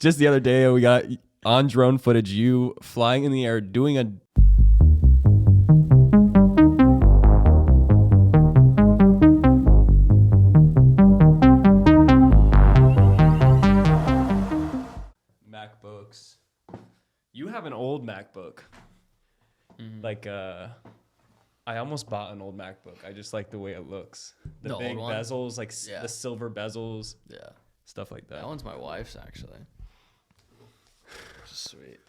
Just the other day, we got on drone footage, you flying in the air, doing a MacBooks. You have an old MacBook. Like, I almost bought an old MacBook. I just like the way it looks. The big bezels, like the silver bezels. Yeah. Stuff like that. That one's my wife's, actually. Sweet.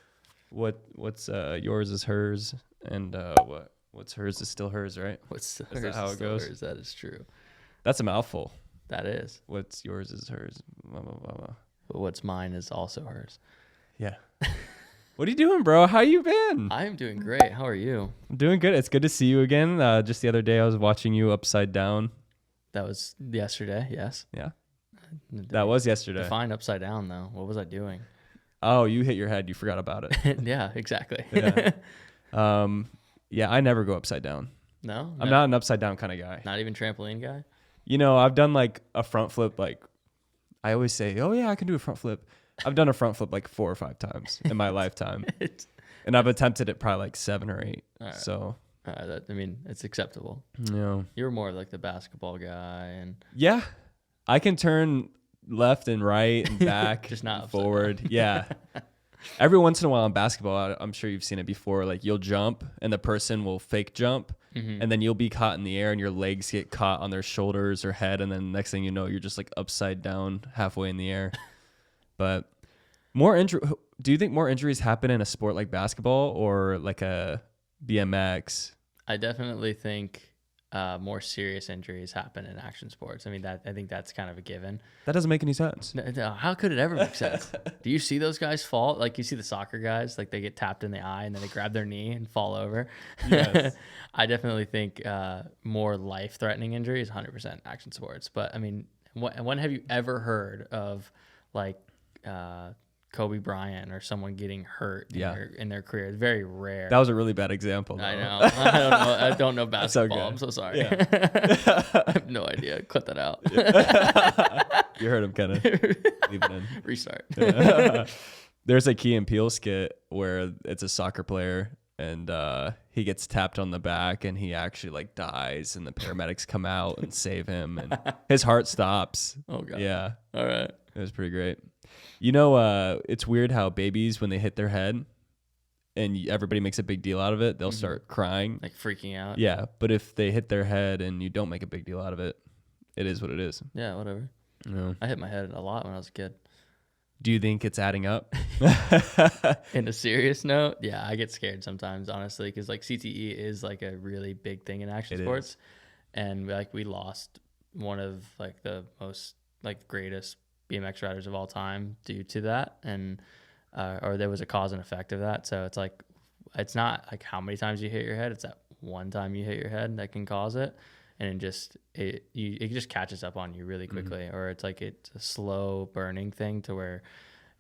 What's yours is hers, and what's hers is still hers, right? Is that how it goes? Hers? That is true. That's a mouthful. That is. What's yours is hers. Blah, blah, blah, blah. But what's mine is also hers. Yeah. What are you doing, bro? How you been? I am doing great. How are you? I'm doing good. It's good to see you again. Just the other day, I was watching you upside down. That was yesterday, yes. Yeah. That was yesterday. Define upside down, though. What was I doing? Oh, you hit your head. You forgot about it. Yeah, exactly. Yeah. Yeah, I never go upside down. No? I'm not an upside down kind of guy. Not even trampoline guy? You know, I've done like a front flip. Like, I always say, oh, yeah, I can do a front flip. I've done a front flip like 4 or 5 times in my lifetime. And I've attempted it probably like 7 or 8. Right. So, I mean, it's acceptable. Yeah. You're more like the basketball guy. And yeah, I can turn left and right and back, just not forward. Yeah. Every once in a while in basketball, I'm sure you've seen it before. Like you'll jump and the person will fake jump, and then you'll be caught in the air and your legs get caught on their shoulders or head, and then next thing you know, you're just like upside down halfway in the air. But do you think more injuries happen in a sport like basketball or like a BMX? I definitely think more serious injuries happen in action sports. I mean, I think that's kind of a given. That doesn't make any sense. No, how could it ever make sense? Do you see those guys fall? Like you see the soccer guys, like they get tapped in the eye and then they grab their knee and fall over. Yes. I definitely think more life-threatening injuries, 100% action sports. But I mean, when have you ever heard of like Kobe Bryant or someone getting hurt in their career? It's very rare. That was a really bad example, though. I know. I don't know basketball. Okay. I'm so sorry. Yeah. I have no idea. Cut that out. You heard him kind of leave it in. Restart. There's a Key and Peele skit where it's a soccer player and he gets tapped on the back and he actually like dies and the paramedics come out and save him and his heart stops. Oh god. Yeah. All right. It was pretty great. You know, it's weird how babies, when they hit their head and everybody makes a big deal out of it, they'll start crying. Like freaking out. Yeah. But if they hit their head and you don't make a big deal out of it, it is what it is. Yeah, whatever. Yeah. I hit my head a lot when I was a kid. Do you think it's adding up? In a serious note, yeah, I get scared sometimes, honestly, because like CTE is like a really big thing in action sports. And like we lost one of like the most like greatest BMX riders of all time due to that, and or there was a cause and effect of that. So it's like it's not like how many times you hit your head, it's that one time you hit your head that can cause it, and it just catches up on you really quickly. Or it's like it's a slow burning thing to where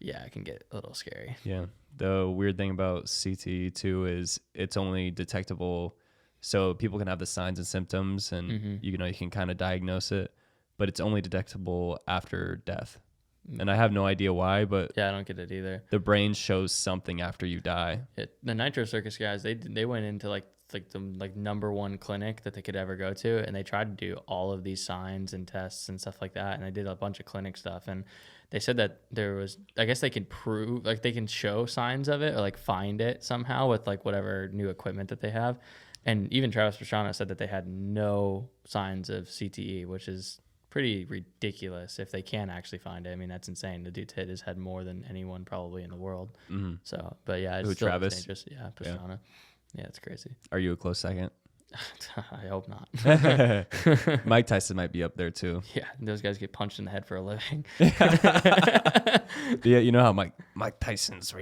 it can get a little scary. Yeah. The weird thing about CTE too is it's only detectable, so people can have the signs and symptoms and you can kind of diagnose it, but it's only detectable after death. And I have no idea why, but yeah, I don't get it either. The brain shows something after you die. The Nitro Circus guys, they went into like the number one clinic that they could ever go to, and they tried to do all of these signs and tests and stuff like that, and they did a bunch of clinic stuff, and they said that there was, I guess they can prove, like they can show signs of it or like find it somehow with like whatever new equipment that they have. And even Travis Pastrana said that they had no signs of CTE, which is pretty ridiculous if they can actually find it. I mean, that's insane. The dude's hit his head more than anyone probably in the world. So, but yeah, it's still Travis? dangerous. Yeah, Pastrana. Yeah, it's crazy. Are you a close second? I hope not. Mike Tyson might be up there too. Yeah, those guys get punched in the head for a living. Yeah, you know how Mike Tyson's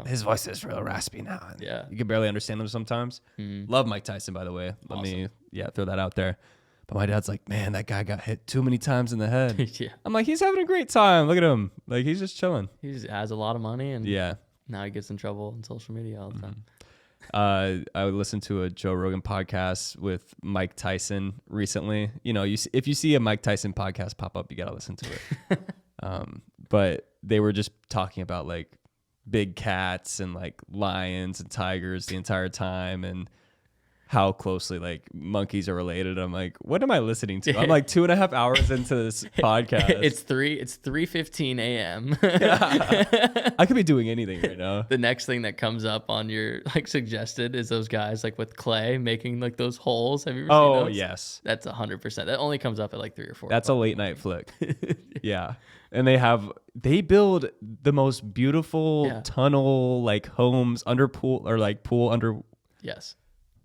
his voice is real raspy now. Yeah, you can barely understand him sometimes. Love Mike Tyson, by the way. Let me throw that out there. But my dad's like, man, that guy got hit too many times in the head. Yeah, I'm like, he's having a great time. Look at him. Like he's just chilling. He has a lot of money, and now he gets in trouble on social media all the time. I would listen to a Joe Rogan podcast with Mike Tyson recently. You know, if you see a Mike Tyson podcast pop up, you got to listen to it. but they were just talking about like big cats and like lions and tigers the entire time, and how closely like monkeys are related. I'm like, what am I listening to? I'm like 2.5 hours into this podcast. It's 3:15 a.m. Yeah. I could be doing anything right now. The next thing that comes up on your like suggested is those guys like with clay making like those holes. Have you ever seen those? Yes. That's 100%. That only comes up at like 3 or 4. That's a late night flick. Yeah. And they build the most beautiful tunnel like homes under pool, or like pool under. Yes.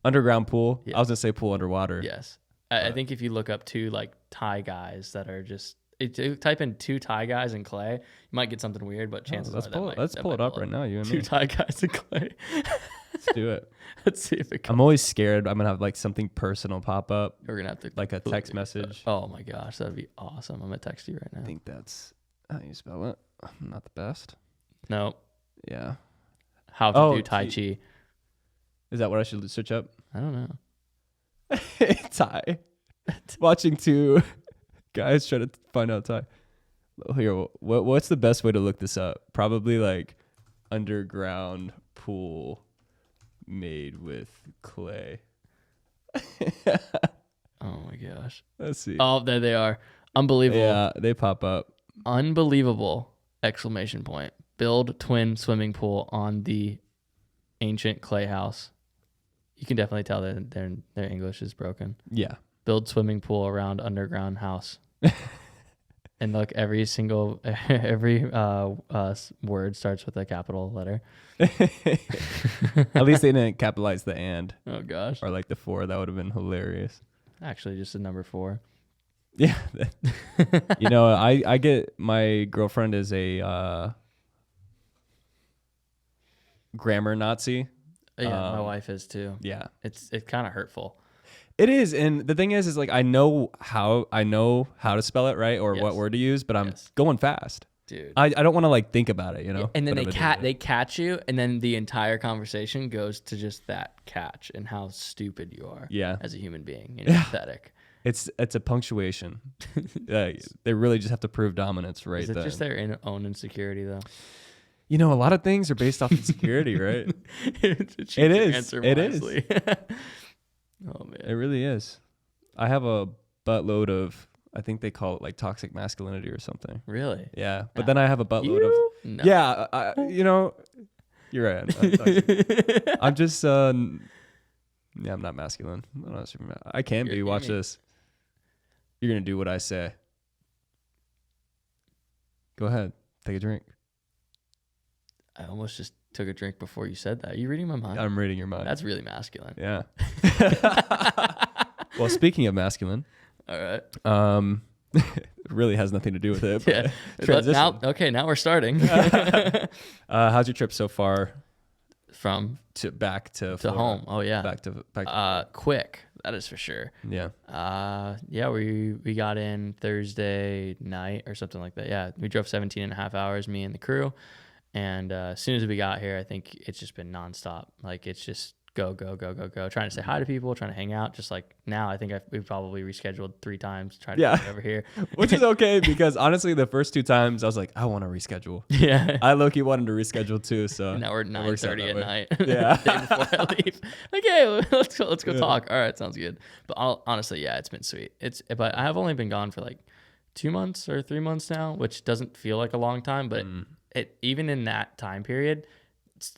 Underground pool. Yeah. I was gonna say pool underwater. Yes. I think if you look up 2 like Thai guys that are just type in 2 Thai guys in clay, you might get something weird, but chances let's are let's pull it up right now. You and 2 me. Thai guys in clay. Let's do it. Let's see if it comes. I'm always scared I'm gonna have like something personal pop up, We're gonna have to like a text message. Oh my gosh, that'd be awesome. I'm gonna text you right now. I think that's how you spell it. I'm not the best. No. Yeah. How to do Tai Chi. Is that what I should search up? I don't know. Thai. Watching 2 guys try to find out Thai. Here, what's the best way to look this up? Probably like underground pool made with clay. Oh my gosh. Let's see. Oh, there they are. Unbelievable. Yeah, they pop up. Unbelievable! Exclamation point. Build twin swimming pool on the ancient clay house. You can definitely tell that their English is broken. Yeah. Build swimming pool around underground house. And look, every word starts with a capital letter. At least they didn't capitalize the and. Oh gosh. Or like the 4. That would have been hilarious. Actually, just a number 4. Yeah. You know, I get, my girlfriend is a grammar Nazi. Yeah, my wife is too. Yeah. It's kind of hurtful. It is, and the thing is like I know how to spell it right, or what word to use, but I'm going fast. Dude. I don't want to like think about it, you know. And then they catch you, and then the entire conversation goes to just that catch and how stupid you are. Yeah. As a human being, and you're pathetic. It's a punctuation. They really just have to prove dominance right Is it then. just their own insecurity though? You know, a lot of things are based off insecurity, right? It is. It is. Oh man, it really is. I have a buttload of, I think they call it like toxic masculinity or something. Really? Yeah, but then I have a buttload of. No. Yeah, you know, you're right. I'm just. Yeah, I'm not masculine. I'm not super I can be. Watch this. You're gonna do what I say. Go ahead. Take a drink. I almost just took a drink before you said that. Are you reading my mind? I'm reading your mind. That's really masculine. Yeah. Well, speaking of masculine. All right. It really has nothing to do with it. Yeah. Now we're starting. How's your trip so far? From back to Florida. Home. Oh yeah. Back to quick. That is for sure. Yeah. Yeah, we got in Thursday night or something like that. Yeah. We drove 17.5 hours, me and the crew. And as soon as we got here, I think it's just been nonstop. Like it's just go, trying to say hi to people, trying to hang out. Just like now, I think we've probably rescheduled 3 times trying to get over here. Which is okay because honestly, the first 2 times I was like, I want to reschedule. Yeah. I low-key wanted to reschedule too. So now we're 9:30 at night. Yeah. The day before I leave. Like, hey, let's go talk. All right, sounds good. But honestly, yeah, it's been sweet. But I have only been gone for like 2 months or 3 months now, which doesn't feel like a long time, but even in that time period,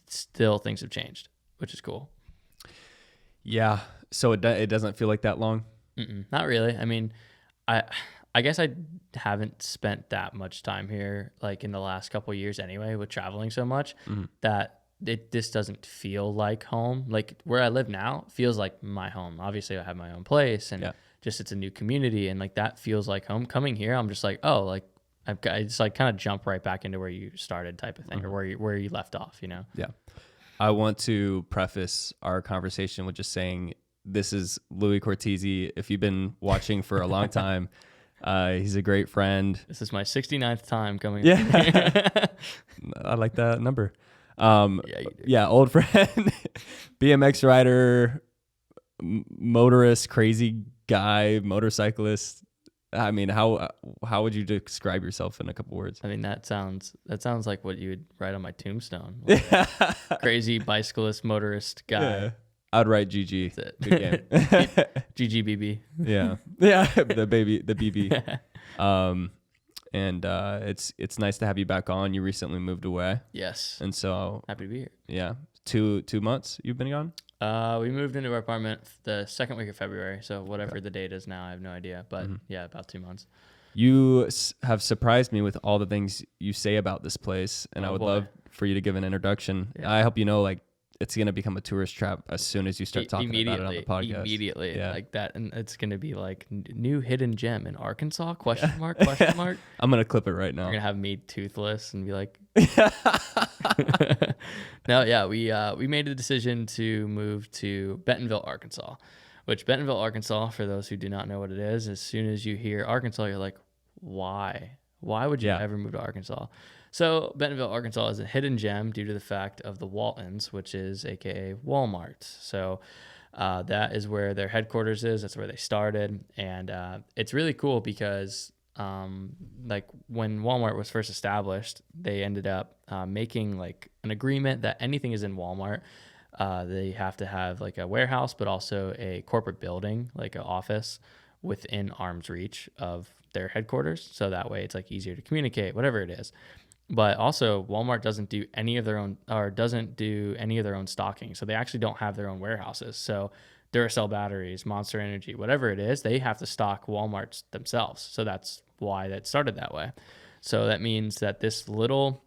still things have changed, which is cool. Yeah. So it doesn't feel like that long? Not really. I mean, I guess I haven't spent that much time here like in the last couple of years anyway with traveling so much that this doesn't feel like home. Like where I live now feels like my home. Obviously I have my own place and just it's a new community and like that feels like home. Coming here, I'm just like, oh, like I just like kind of jump right back into where you started type of thing or where you left off, you know? Yeah. I want to preface our conversation with just saying this is Louie Cortese. If you've been watching for a long time, he's a great friend. This is my 69th time coming. Yeah. I like that number. Yeah, you do. Yeah, old friend, BMX rider, motorist, crazy guy, motorcyclist, I mean, how would you describe yourself in a couple words? I mean, that sounds like what you would write on my tombstone. Like crazy bicyclist, motorist guy. Yeah. I'd write GG. That's it. Good game. GGBB. Yeah. Yeah. The BB. And it's nice to have you back on. You recently moved away. Yes. And so Happy to be here. yeah. 2 months you've been gone? We moved into our apartment the second week of February. So whatever the date is now, I have no idea. But yeah, about 2 months. You have surprised me with all the things you say about this place. And I would love for you to give an introduction. Yeah. I hope you know, like, it's going to become a tourist trap as soon as you start talking about it on the podcast. Immediately, yeah. like that. And it's going to be like new hidden gem in Arkansas, question mark, question mark. I'm going to clip it right now. You're going to have me toothless and be like... No, yeah, we made a decision to move to Bentonville, Arkansas, which Bentonville, Arkansas, for those who do not know what it is, as soon as you hear Arkansas, you're like, why? Why would you ever move to Arkansas? So Bentonville, Arkansas is a hidden gem due to the fact of the Waltons, which is AKA Walmart. So that is where their headquarters is. That's where they started. And it's really cool because like when Walmart was first established, they ended up making like an agreement that anything is in Walmart. They have to have like a warehouse, but also a corporate building, like an office within arm's reach of their headquarters. So that way it's like easier to communicate, whatever it is. But also Walmart doesn't do any of their own stocking. So they actually don't have their own warehouses. So Duracell batteries, Monster Energy, whatever it is, they have to stock Walmarts themselves. So that's why that started that way. So that means that this little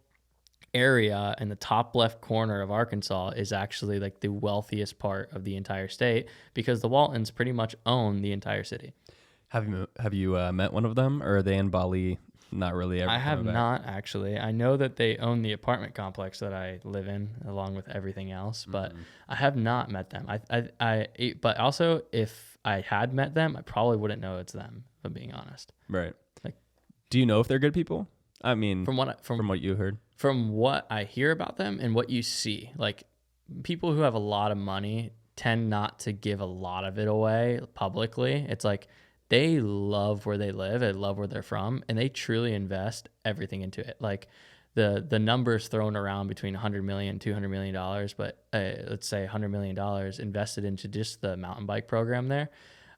area in the top left corner of Arkansas is actually like the wealthiest part of the entire state because the Waltons pretty much own the entire city. Have you met one of them, or are they in Bali? Not really. I have not actually. I know that they own the apartment complex that I live in, along with everything else, but I have not met them. But also, if I had met them, I probably wouldn't know it's them. If I'm being honest. Right. Like, do you know if they're good people? I mean, from what you heard, from what I hear about them and what you see, like people who have a lot of money tend not to give a lot of it away publicly. It's like they love where they live, they love where they're from, and they truly invest everything into it. Like the numbers thrown around between $100 million, $200 million, but let's say $100 million invested into just the mountain bike program there.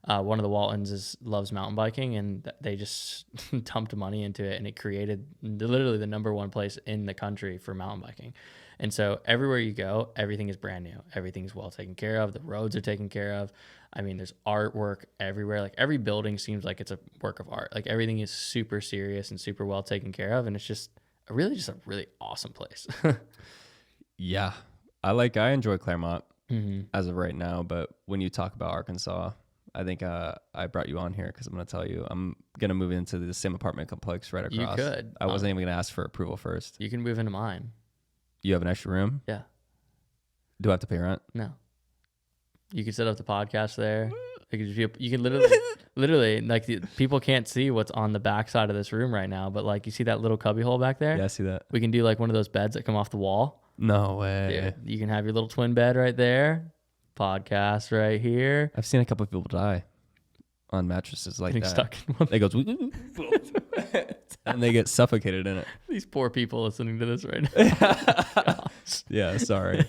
One of the Waltons loves mountain biking, and they just dumped money into it, and it created literally the number one place in the country for mountain biking. And so everywhere you go, everything is brand new. Everything's well taken care of. The roads are taken care of. I mean, there's artwork everywhere. Like every building seems like it's a work of art. Like everything is super serious and super well taken care of. And it's just a really awesome place. Yeah. I enjoy Claremont as of right now. But when you talk about Arkansas, I think I brought you on here because I'm going to tell you I'm going to move into the same apartment complex right across. You could. I wasn't even going to ask for approval first. You can move into mine. You have an extra room? Yeah. Do I have to pay rent? No. You can set up the podcast there. You can literally like people can't see what's on the back side of this room right now, but like you see that little cubby hole back there? Yeah, I see that. We can do like one of those beds that come off the wall. No way. Dude, you can have your little twin bed right there. Podcast right here. I've seen a couple of people die on mattresses like getting that. Stuck in one. They go and they get suffocated in it. These poor people listening to this right now. Yeah, sorry.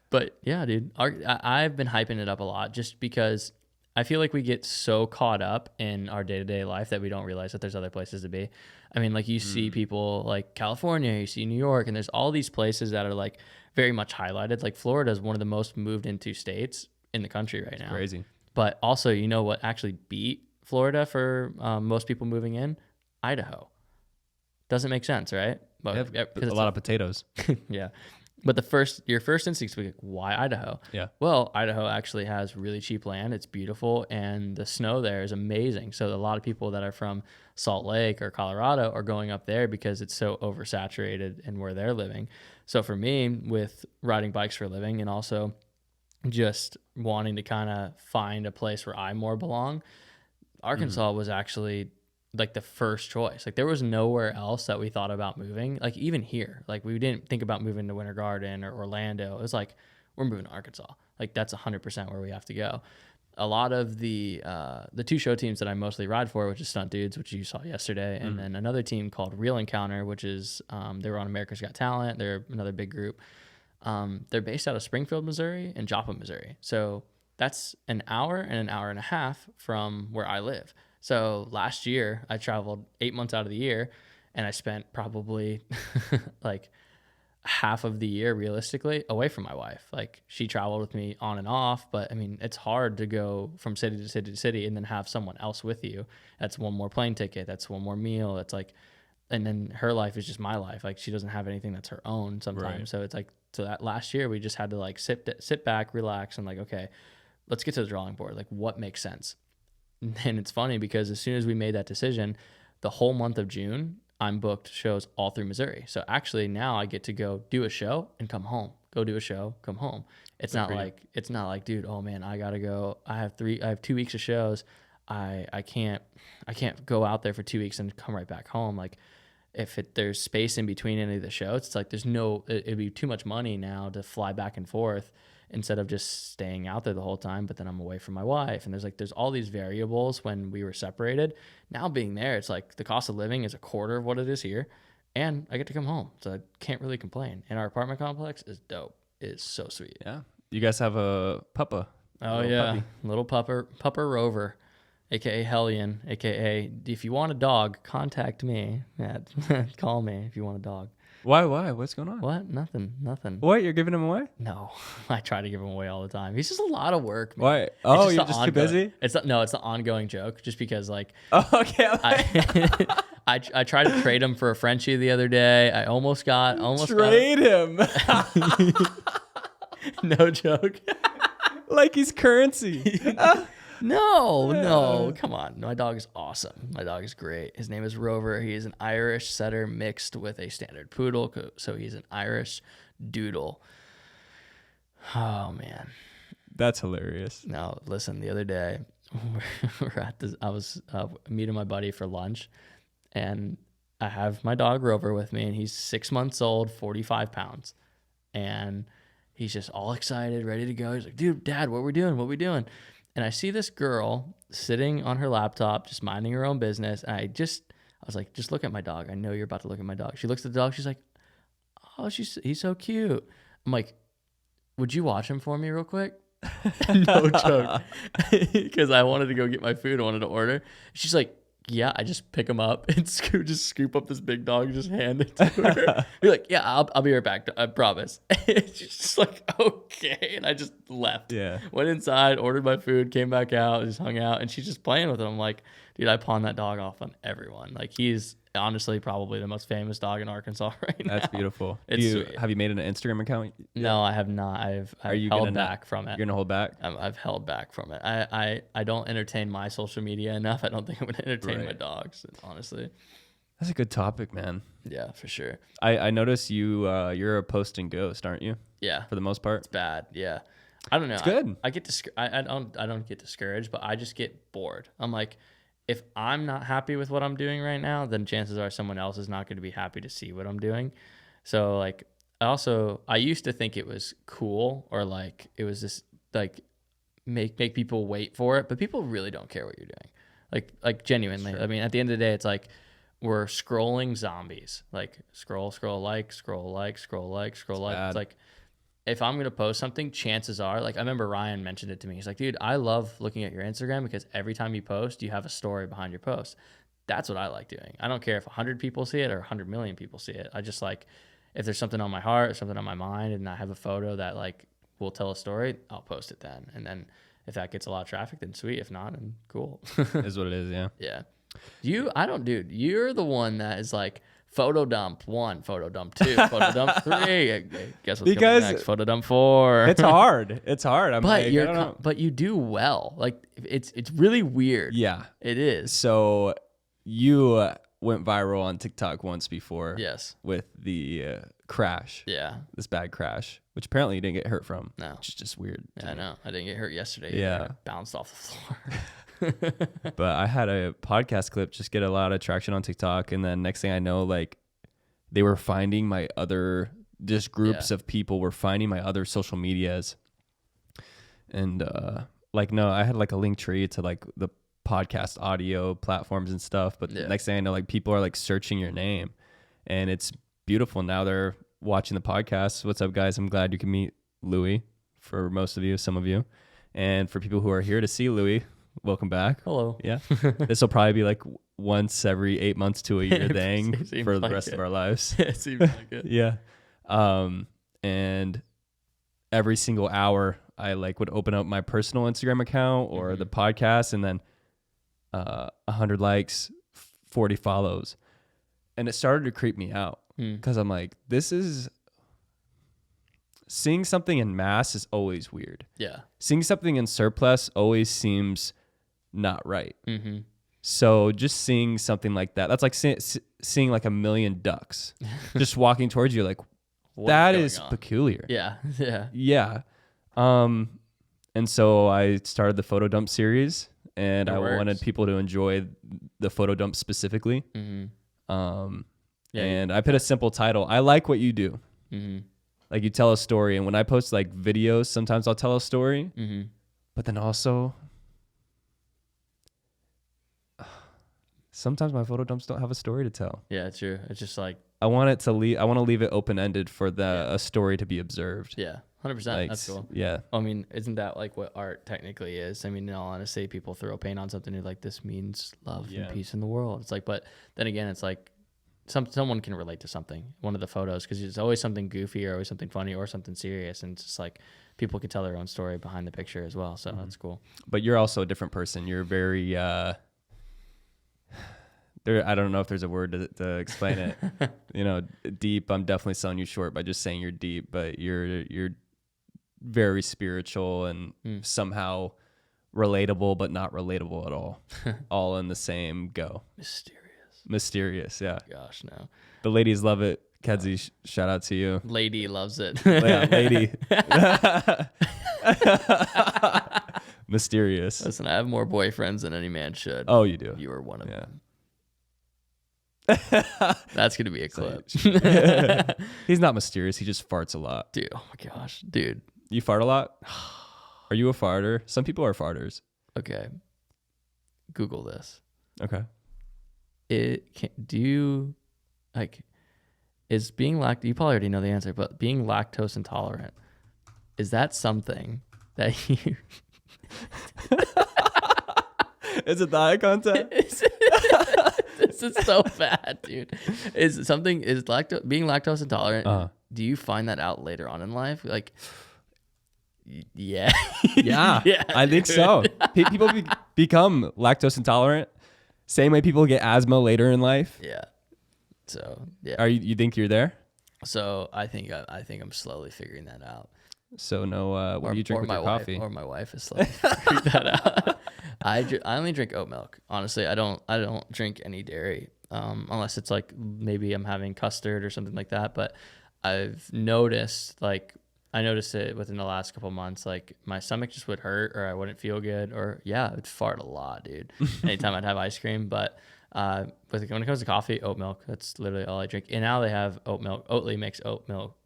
But yeah, dude, I've been hyping it up a lot just because I feel like we get so caught up in our day-to-day life that we don't realize that there's other places to be. I mean, like you see people like California, you see New York, and there's all these places that are like very much highlighted. Like Florida is one of the most moved into states in the country right now. Crazy. But also, you know what actually beat Florida for most people moving in? Idaho. Doesn't make sense, right? But a lot of potatoes. Yeah. But your first instinct is like, why Idaho? Yeah. Well, Idaho actually has really cheap land. It's beautiful, and the snow there is amazing. So a lot of people that are from Salt Lake or Colorado are going up there because it's so oversaturated in where they're living. So for me, with riding bikes for a living and also just wanting to kind of find a place where I more belong, Arkansas was actually like the first choice. Like there was nowhere else that we thought about moving. Like even here, like we didn't think about moving to Winter Garden or Orlando. It was like, we're moving to Arkansas. Like that's 100% where we have to go. a lot of the 2 show teams that I mostly ride for, which is Stunt Dudes, which you saw yesterday, and then another team called Real Encounter, which is they were on America's Got Talent. They're another big group. They're based out of Springfield, Missouri, and Joplin, Missouri. So that's an hour and a half from where I live. So last year I traveled 8 months out of the year, and I spent probably like half of the year realistically away from my wife. Like, she traveled with me on and off, but I mean, it's hard to go from city to city to city and then have someone else with you. That's one more plane ticket. That's one more meal. That's like, and then her life is just my life. Like, she doesn't have anything that's her own sometimes. Right. So it's like, so that last year we just had to like sit back, relax, and like, okay, let's get to the drawing board. Like, what makes sense? And it's funny because as soon as we made that decision, the whole month of June, I'm booked shows all through Missouri. So actually now I get to go do a show and come home. Go do a show, come home. It's not like, dude, oh man, I gotta go. I have 2 weeks of shows. I can't go out there for 2 weeks and come right back home. Like, if there's space in between any of the shows, it's like it'd be too much money now to fly back and forth instead of just staying out there the whole time. But then I'm away from my wife, and there's all these variables when we were separated. Now being there, it's like the cost of living is a quarter of what it is here, and I get to come home, so I can't really complain. And our apartment complex is dope. It is so sweet. Yeah, you guys have a puppa. Oh yeah, puppy. Little pupper Rover, aka Hellion, aka if you want a dog, contact me. Call me if you want a dog. Why? What's going on? What? Nothing. What? You're giving him away? No, I try to give him away all the time. He's just a lot of work, man. Why? Oh, you're just too busy? It's the ongoing joke, just because like. Oh, okay. I tried to trade him for a Frenchie the other day. I almost got him. No joke. Like he's currency. No, come on. My dog is awesome. My dog is great. His name is Rover. He is an Irish setter mixed with a standard poodle, so he's an Irish doodle. Oh, man. That's hilarious. Now, listen, the other day, I was meeting my buddy for lunch, and I have my dog Rover with me, and he's 6 months old, 45 pounds. And he's just all excited, ready to go. He's like, dude, Dad, what we doing? And I see this girl sitting on her laptop, just minding her own business. And I was like, just look at my dog. I know you're about to look at my dog. She looks at the dog. She's like, oh, he's so cute. I'm like, would you watch him for me real quick? No joke. Because I wanted to go get my food. I wanted to order. She's like, yeah, I just pick him up and scoop up this big dog and just hand it to her. You're like, yeah, I'll be right back. I promise. She's just like, okay. And I just left. Yeah. Went inside, ordered my food, came back out, just hung out. And she's just playing with it. I'm like, dude, I pawn that dog off on everyone. Like, he's honestly probably the most famous dog in Arkansas right now. That's beautiful. It's sweet. Have you made an Instagram account? No, I have not. I've held back from it. You're gonna hold back? I've held back from it. I don't entertain my social media enough. I don't think I'm gonna entertain my dogs, honestly. That's a good topic, man. Yeah, for sure. I notice you're a posting ghost, aren't you? Yeah, for the most part. It's bad. Yeah, I don't know. It's good. I don't get discouraged, but I just get bored. I'm like, if I'm not happy with what I'm doing right now, then chances are someone else is not going to be happy to see what I'm doing. So like, I used to think it was cool, or like it was just like make people wait for it, but people really don't care what you're doing. Like genuinely. Sure. I mean, at the end of the day, it's like we're scrolling zombies. Like scroll, like. It's like, if I'm going to post something, chances are, like, I remember Ryan mentioned it to me. He's like, dude, I love looking at your Instagram because every time you post, you have a story behind your post. That's what I like doing. I don't care if 100 people see it or 100 million people see it. I just like, if there's something on my heart or something on my mind and I have a photo that like will tell a story, I'll post it then. And then if that gets a lot of traffic, then sweet. If not, then cool. Is what it is, yeah. Yeah. You're the one that is like, photo dump 1, photo dump 2, photo dump 3. Guess what's coming next? Photo dump 4. It's hard. But you do well. Like it's really weird. Yeah, it is. So you went viral on TikTok once before. Yes. With the crash. Yeah. This bad crash, which apparently you didn't get hurt from. No. Which is just weird. Yeah, I know. I didn't get hurt yesterday. Yeah. I bounced off the floor. But I had a podcast clip just get a lot of traction on TikTok, and then next thing I know, like they were finding my other groups of people were finding my other social medias, and like, no, I had like a link tree to like the podcast audio platforms and stuff. But the next thing I know, like people are like searching your name, and it's beautiful. Now they're watching the podcast. What's up, guys? I'm glad you can meet Louie for most of you, some of you. And for people who are here to see Louie, welcome back. Hello. Yeah. This will probably be like once every 8 months to a year thing for the rest of our lives. It seems like it. Yeah. And every single hour I like would open up my personal Instagram account or the podcast, and then 100 likes, 40 follows. And it started to creep me out because I'm like, this is seeing something in mass is always weird. Yeah. Seeing something in surplus always seems not right. Mm-hmm. So just seeing something like that, that's like seeing like a million ducks just walking towards you, like, that is peculiar. Yeah. Yeah. Yeah. And so I started the photo dump series, and I wanted people to enjoy the photo dump specifically. And I put a simple title. I like what you do. Like, you tell a story, and when I post like videos, sometimes I'll tell a story, but then also sometimes my photo dumps don't have a story to tell. Yeah, true. It's just like, I want to leave it open-ended for a story to be observed. Yeah, 100%. Like, that's cool. Yeah. I mean, isn't that like what art technically is? I mean, in all honesty, people throw paint on something and like, this means love and peace in the world. It's like, but then again, it's like someone can relate to something, one of the photos, because it's always something goofy or always something funny or something serious, and it's just like people can tell their own story behind the picture as well. So that's cool. But you're also a different person. You're very I don't know if there's a word to explain it. You know, deep. I'm definitely selling you short by just saying you're deep, but you're very spiritual and somehow relatable, but not relatable at all. All in the same go. Mysterious, yeah. Gosh, no. The ladies love it. Kedzie, shout out to you. Lady loves it. Yeah, lady. Mysterious. Listen, I have more boyfriends than any man should. Oh, you do. You are one of them. Yeah. That's going to be a clip. He's not mysterious. He just farts a lot. Dude, oh my gosh. Dude. You fart a lot? Are you a farter? Some people are farters. Okay. Google this. Okay. Do you, like, is being you probably already know the answer, but being lactose intolerant, is that something that you... Is it the eye contact? This is so bad, dude. Being lactose intolerant, do you find that out later on in life? Like, yeah. Yeah, I think so. People become lactose intolerant. Same way people get asthma later in life. Yeah. So, yeah. Are you think you're there? So, I think I'm slowly figuring that out. So, no, what do you drink with your coffee? Or my wife is slowly figuring that out. I only drink oat milk. Honestly, I don't drink any dairy, unless it's like maybe I'm having custard or something like that. But I've noticed, like, I noticed it within the last couple of months, like my stomach just would hurt, or I wouldn't feel good, or I'd fart a lot, dude. Anytime I'd have ice cream. But when it comes to coffee, oat milk, that's literally all I drink. And now they have oat milk. Oatly makes oat milk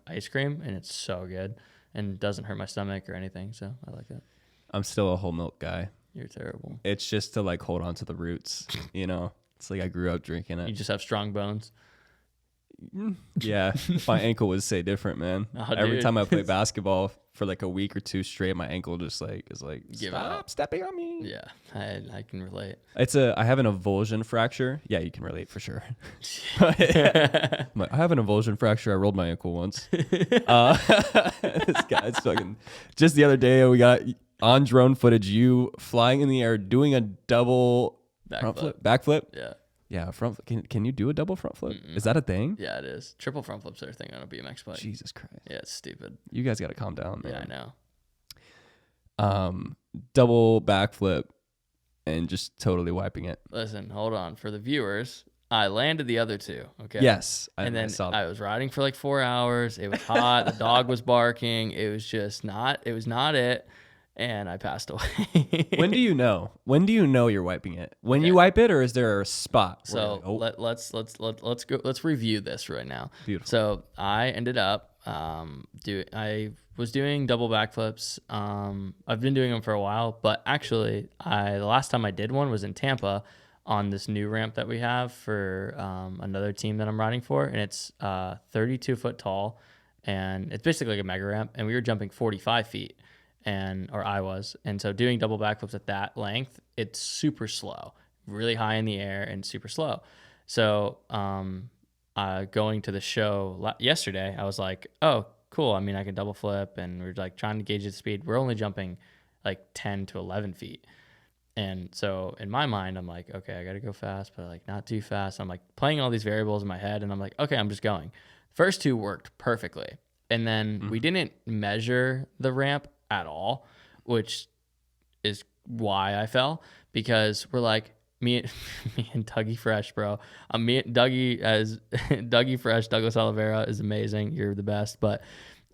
ice cream, and it's so good and doesn't hurt my stomach or anything. So I like that. I'm still a whole milk guy. You're terrible. It's just to like hold on to the roots, you know. It's like I grew up drinking it. You just have strong bones. Yeah, my ankle would say different, man. Every time I play basketball for like a week or two straight, my ankle just like is like, stop stepping on me. Yeah, I can relate. I have an avulsion fracture. Yeah, you can relate for sure. I have an avulsion fracture. I rolled my ankle once. This guy's fucking. Just the other day, we got on drone footage you flying in the air doing a double backflip. Yeah. Yeah, front. Can you do a double front flip? Is that a thing? Yeah, it is. Triple front flips are a thing on a BMX bike. Jesus Christ. Yeah, it's stupid. You guys got to calm down, man. Yeah, I know. Double backflip and just totally wiping it. Listen, hold on. For the viewers, I landed the other two. Okay. Yes. And then I was riding for like 4 hours. It was hot. The dog was barking. It was just not. It was not it. and I passed away. When do you know? When do you know you're wiping it? When you wipe it, or is there a spot? So let's review this right now. Beautiful. So I ended up I was doing double backflips. I've been doing them for a while, but actually the last time I did one was in Tampa on this new ramp that we have for another team that I'm riding for, and it's 32 foot tall, and it's basically like a mega ramp, and we were jumping 45 feet. I was. And so doing double backflips at that length, it's super slow, really high in the air and super slow. So going to the show yesterday, I was like, oh, cool. I mean, I can double flip, and we're like trying to gauge the speed. We're only jumping like 10 to 11 feet. And so in my mind, I'm like, okay, I got to go fast, but like not too fast. I'm like playing all these variables in my head, and I'm like, okay, I'm just going. First two worked perfectly. And then we didn't measure the ramp at all, which is why I fell, because we're like me and Dougie Fresh, bro. Dougie Fresh, Douglas Oliveira is amazing. You're the best. But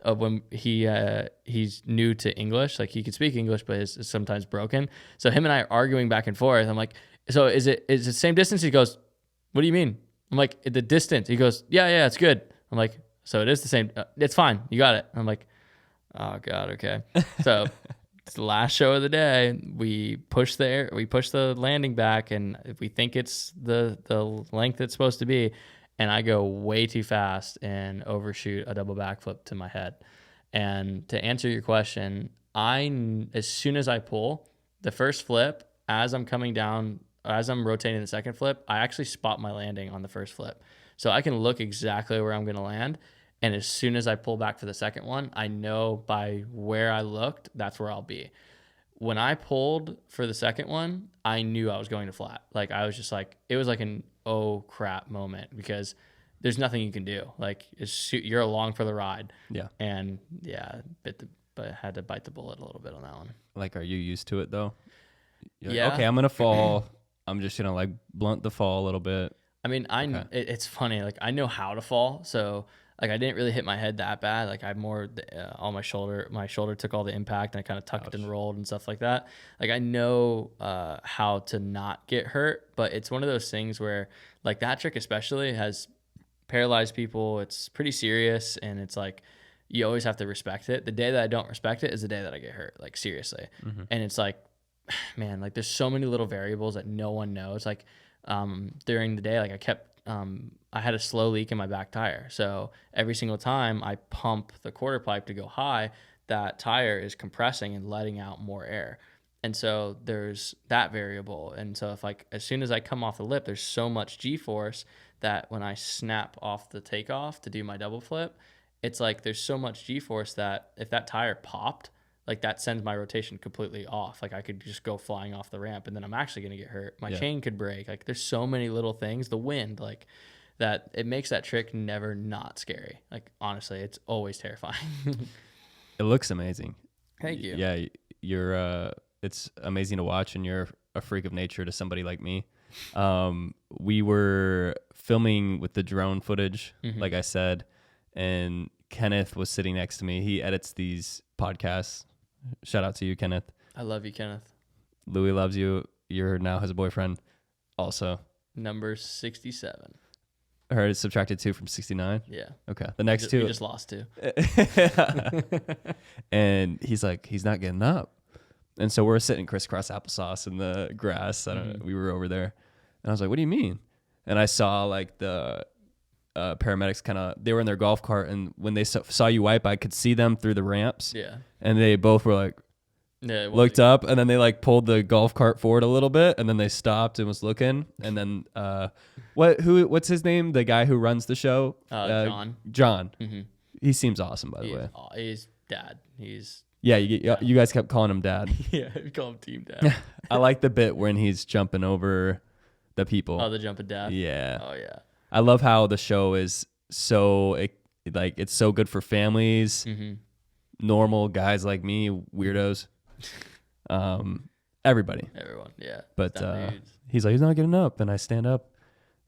when he's new to English, like he can speak English, but is sometimes broken. So him and I are arguing back and forth. I'm like, so is it the same distance? He goes, what do you mean? I'm like, the distance. He goes, yeah, it's good. I'm like, so it is the same. It's fine. You got it. I'm like, oh God, okay. So it's the last show of the day. We push the landing back, and if we think it's the length it's supposed to be, and I go way too fast and overshoot a double backflip to my head. And to answer your question, as soon as I pull the first flip, as I'm coming down, as I'm rotating the second flip, I actually spot my landing on the first flip. So I can look exactly where I'm going to land. And as soon as I pull back for the second one, I know by where I looked, that's where I'll be. When I pulled for the second one, I knew I was going to flat. Like I was just like, it was like an oh crap moment, because there's nothing you can do. Like you're along for the ride. Yeah. And yeah, but had to bite the bullet a little bit on that one. Like, are you used to it though? You're yeah. Like, okay, I'm going to fall. I'm just going to like blunt the fall a little bit. I mean, it's funny. Like I know how to fall. So like I didn't really hit my head that bad. Like I more on my shoulder. My shoulder took all the impact, and I kind of tucked and rolled and stuff like that. Like I know how to not get hurt, but it's one of those things where like that trick especially has paralyzed people. It's pretty serious, and it's like you always have to respect it. The day that I don't respect it is the day that I get hurt. Like seriously, and it's like, man, like there's so many little variables that no one knows. Like during the day, like I kept. I had a slow leak in my back tire. So every single time I pump the quarter pipe to go high, that tire is compressing and letting out more air. And so there's that variable. And so if like, as soon as I come off the lip, there's so much G-force that when I snap off the takeoff to do my double flip, it's like, there's so much G-force that if that tire popped, like that sends my rotation completely off. Like I could just go flying off the ramp, and then I'm actually going to get hurt. My chain could break. Like there's so many little things, the wind, like that it makes that trick never not scary. Like honestly, it's always terrifying. It looks amazing. Thank you. Yeah. You're, it's amazing to watch, and you're a freak of nature to somebody like me. We were filming with the drone footage, like I said, and Kenneth was sitting next to me. He edits these podcasts. Shout out to you, Kenneth. I love you, Kenneth. Louie loves you. You're now his boyfriend also. Number 67. I heard it's subtracted 2 from 69. Yeah. Okay. The next two. We just lost 2. And he's like, he's not getting up. And so we're sitting crisscross applesauce in the grass. I don't know, we were over there. And I was like, what do you mean? And I saw like the paramedics they were in their golf cart, and when they saw you wipe, I could see them through the ramps. Yeah. And they both were like, looked up, and then they like pulled the golf cart forward a little bit, and then they stopped and was looking. And then what's his name? The guy who runs the show? John. He seems awesome, by the way. He's dad. You guys kept calling him dad. Yeah, we call him Team Dad. I like the bit when he's jumping over the people. Oh, the jumping dad. Yeah. Oh yeah. I love how the show is so it's so good for families, normal guys like me, weirdos, everybody. Everyone, yeah. But he's like, he's not getting up, and I stand up,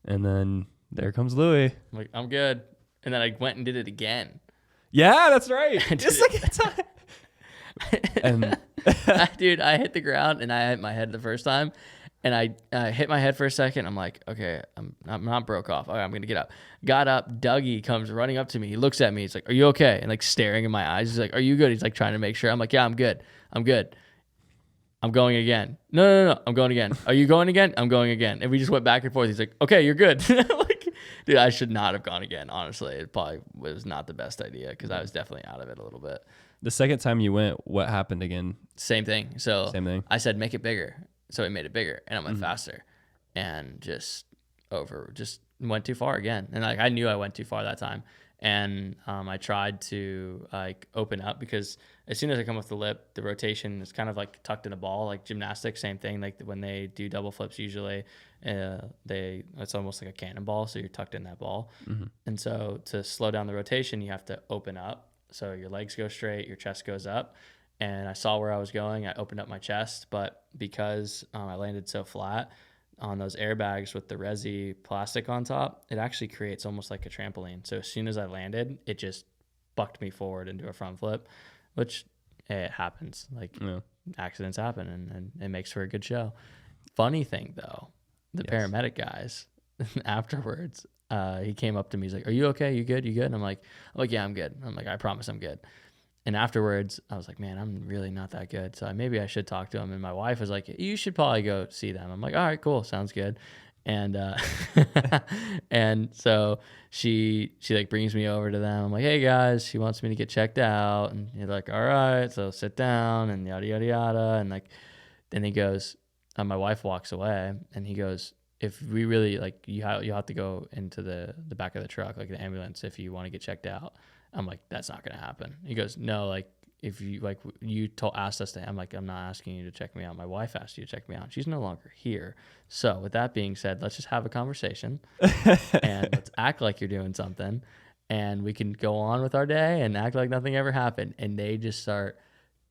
and then there comes Louie. I'm like, I'm good, and then I went and did it again. Yeah, that's right. Just like it's and Dude, I hit the ground and I hit my head the first time. And I hit my head for a second. I'm like, okay, I'm not broke off. Okay, I'm going to get up. Got up. Dougie comes running up to me. He looks at me. He's like, are you okay? And like staring in my eyes. He's like, are you good? He's like trying to make sure. I'm like, yeah, I'm good. I'm good. I'm going again. No. I'm going again. Are you going again? I'm going again. And we just went back and forth. He's like, okay, you're good. Like, dude, I should not have gone again. Honestly, it probably was not the best idea because I was definitely out of it a little bit. The second time you went, what happened again? Same thing. So Same thing. I said, make it bigger. So he made it bigger and I went faster and just went too far again. And like, I knew I went too far that time. And I tried to like open up because as soon as I come off the lip, the rotation is kind of like tucked in a ball, like gymnastics, same thing. Like when they do double flips, usually it's almost like a cannonball. So you're tucked in that ball. And so to slow down the rotation, you have to open up. So your legs go straight, your chest goes up. And I saw where I was going. I opened up my chest, but because I landed so flat on those airbags with the resi plastic on top, it actually creates almost like a trampoline. So as soon as I landed, it just bucked me forward into a front flip, which it happens. Like accidents happen and it makes for a good show. Funny thing though, the paramedic guys afterwards, he came up to me. He's like, are you okay? You good? You good? And I'm like, yeah, I'm good. I'm like, I promise I'm good. And afterwards, I was like, man, I'm really not that good. So maybe I should talk to him. And my wife was like, you should probably go see them. I'm like, all right, cool. Sounds good. And and so she like brings me over to them. I'm like, hey, guys, she wants me to get checked out. And you're like, all right, so sit down and yada, yada, yada. And like, then he goes, my wife walks away and he goes, if we really like, you have to go into the back of the truck, like the ambulance, if you want to get checked out. I'm like, that's not going to happen. He goes, no, like if you like asked us to, I'm like, I'm not asking you to check me out. My wife asked you to check me out. She's no longer here. So with that being said, let's just have a conversation and let's act like you're doing something and we can go on with our day and act like nothing ever happened. And they just start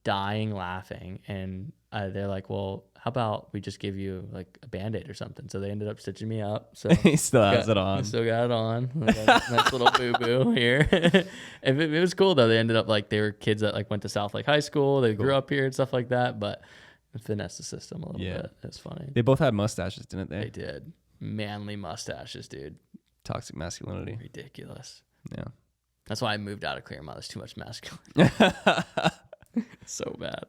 dying laughing. And they're like, well, how about we just give you like a Band-Aid or something? So they ended up stitching me up. So he still has it on. Still got it on. Nice little boo-boo here. And it was cool though. They ended up like, they were kids that like went to South Lake High School. They grew up here and stuff like that, but finessed the system a little bit. It's funny. They both had mustaches, didn't they? They did. Manly mustaches, dude. Toxic masculinity. Ridiculous. Yeah. That's why I moved out of Claremont. There's too much masculine. So bad.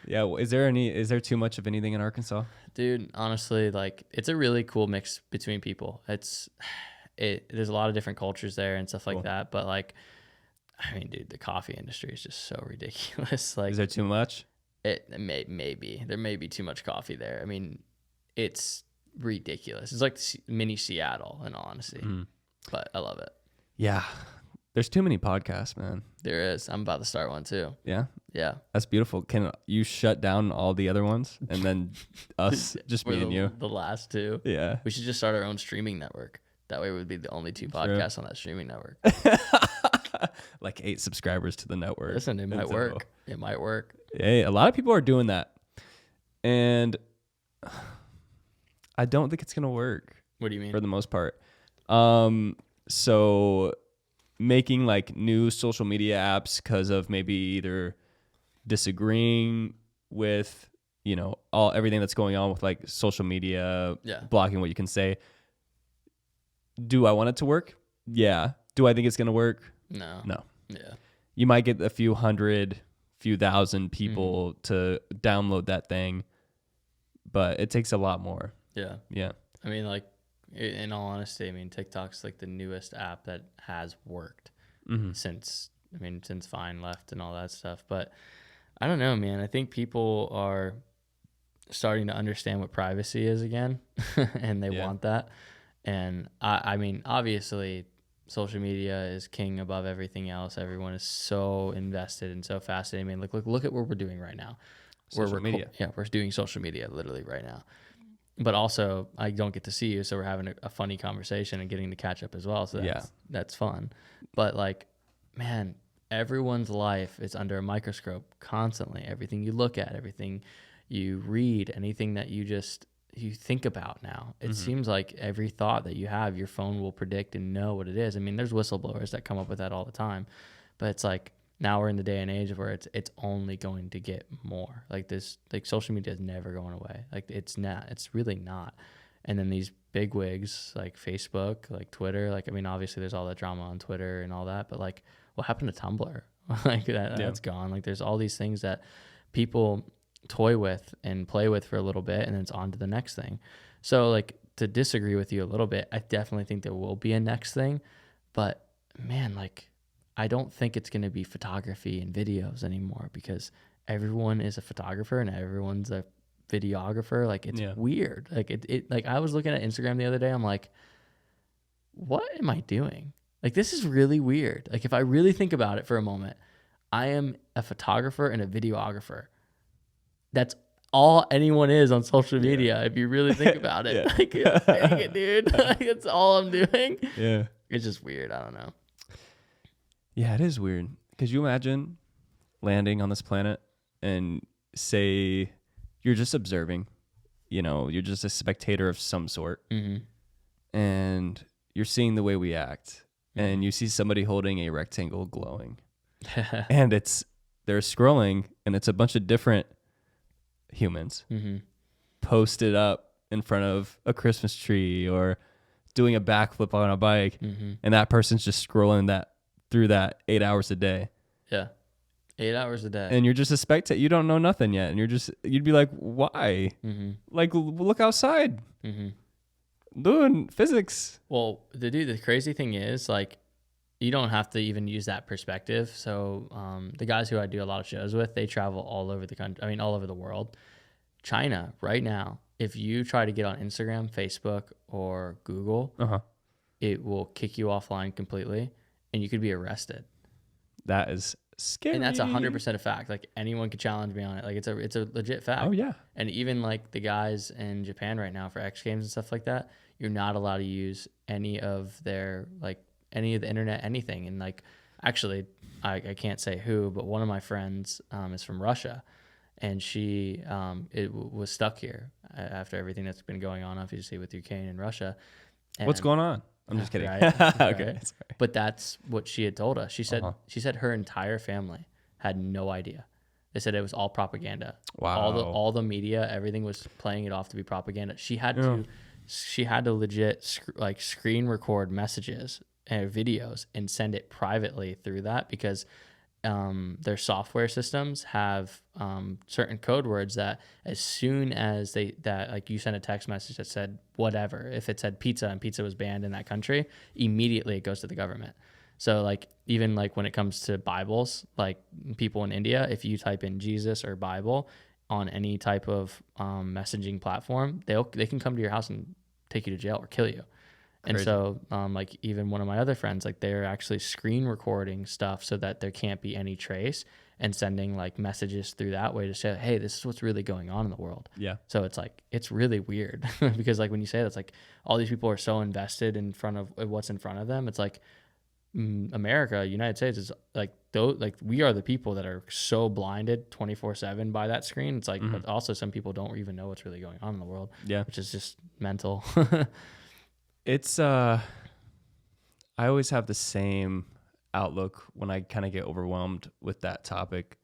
Yeah. Is there too much of anything in Arkansas? Dude, honestly, like it's a really cool mix between people. There's a lot of different cultures there and stuff like that. But like, I mean, dude, the coffee industry is just so ridiculous. Like, is there too much? Maybe there may be too much coffee there. I mean, it's ridiculous. It's like mini Seattle, in all honesty. But I love it. Yeah. There's too many podcasts, man. There is. I'm about to start one too. Yeah? Yeah. That's beautiful. Can you shut down all the other ones and then us, just me and you? The last two. Yeah. We should just start our own streaming network. That way we'd be the only two podcasts on that streaming network. Like 8 subscribers to the network. Listen, it might work. It might work. Hey, a lot of people are doing that. And I don't think it's going to work. What do you mean? For the most part. So making like new social media apps because of maybe either disagreeing with, everything that's going on with like social media, blocking what you can say. Do I want it to work? Yeah. Do I think it's going to work? No. Yeah. You might get a few thousand people to download that thing, but it takes a lot more. Yeah. Yeah. I mean, like, in all honesty, I mean, TikTok's like the newest app that has worked since Vine left and all that stuff. But I don't know, man. I think people are starting to understand what privacy is again, and they want that. And I mean, obviously, social media is king above everything else. Everyone is so invested and so fascinated. I mean, look at what we're doing right now. Social media. Yeah, we're doing social media literally right now. But also, I don't get to see you, so we're having a funny conversation and getting to catch up as well. So that's fun. But like, man, everyone's life is under a microscope constantly. Everything you look at, everything you read, anything that you think about now. It seems like every thought that you have, your phone will predict and know what it is. I mean, there's whistleblowers that come up with that all the time. But it's like, now we're in the day and age where it's only going to get more. Like this, like social media is never going away. Like it's really not. And then these big wigs like Facebook, like Twitter, like, I mean, obviously there's all that drama on Twitter and all that, but like what happened to Tumblr? Like that's gone. Like there's all these things that people toy with and play with for a little bit, and then it's on to the next thing. So like, to disagree with you a little bit, I definitely think there will be a next thing, but man, like, I don't think it's going to be photography and videos anymore, because everyone is a photographer and everyone's a videographer. Like it's weird. Like it like I was looking at Instagram the other day. I'm like, what am I doing? Like, this is really weird. Like if I really think about it for a moment, I am a photographer and a videographer. That's all anyone is on social media. If you really think about it, like, dang it, dude. Like, that's all I'm doing. Yeah. It's just weird. I don't know. Yeah, it is weird. Could you imagine landing on this planet and say you're just observing, you're just a spectator of some sort, and you're seeing the way we act, and you see somebody holding a rectangle glowing, and they're scrolling, and it's a bunch of different humans posted up in front of a Christmas tree or doing a backflip on a bike, and that person's just scrolling through that 8 hours a day. Yeah. 8 hours a day. And you're just a spectator. You don't know nothing yet. And you'd be like, why? Like, look outside. Doing physics. Well, the crazy thing is, like, you don't have to even use that perspective. So the guys who I do a lot of shows with, they travel all over the country. I mean, all over the world. China, right now, if you try to get on Instagram, Facebook, or Google, it will kick you offline completely, and you could be arrested. That is scary. And that's 100% a fact. Like, anyone could challenge me on it. Like, it's a legit fact. Oh yeah. And even like the guys in Japan right now for X Games and stuff like that, you're not allowed to use any of the internet, anything. And like, actually, I can't say who, but one of my friends is from Russia, and she was stuck here after everything that's been going on, obviously, with Ukraine and Russia. And what's going on? I'm just kidding. Right, okay. Right. But that's what she had told us. She said her entire family had no idea. They said it was all propaganda. Wow. All the media, everything was playing it off to be propaganda. She had to legit screen record messages and videos and send it privately through that, because their software systems have certain code words that as soon as like you send a text message that said whatever, if it said pizza and pizza was banned in that country, immediately it goes to the government. So like, even like when it comes to Bibles, like people in India, if you type in Jesus or Bible on any type of messaging platform, they can come to your house and take you to jail or kill you. Crazy. And so, like, even one of my other friends, like, they're actually screen recording stuff so that there can't be any trace, and sending like messages through that way to say, hey, this is what's really going on in the world. Yeah. So it's like, it's really weird because like when you say that, it's like all these people are so invested in front of what's in front of them. It's like America, United States is like, we are the people that are so blinded 24/7 by that screen. It's like, but also some people don't even know what's really going on in the world. Yeah. Which is just mental. It's I always have the same outlook when I kind of get overwhelmed with that topic.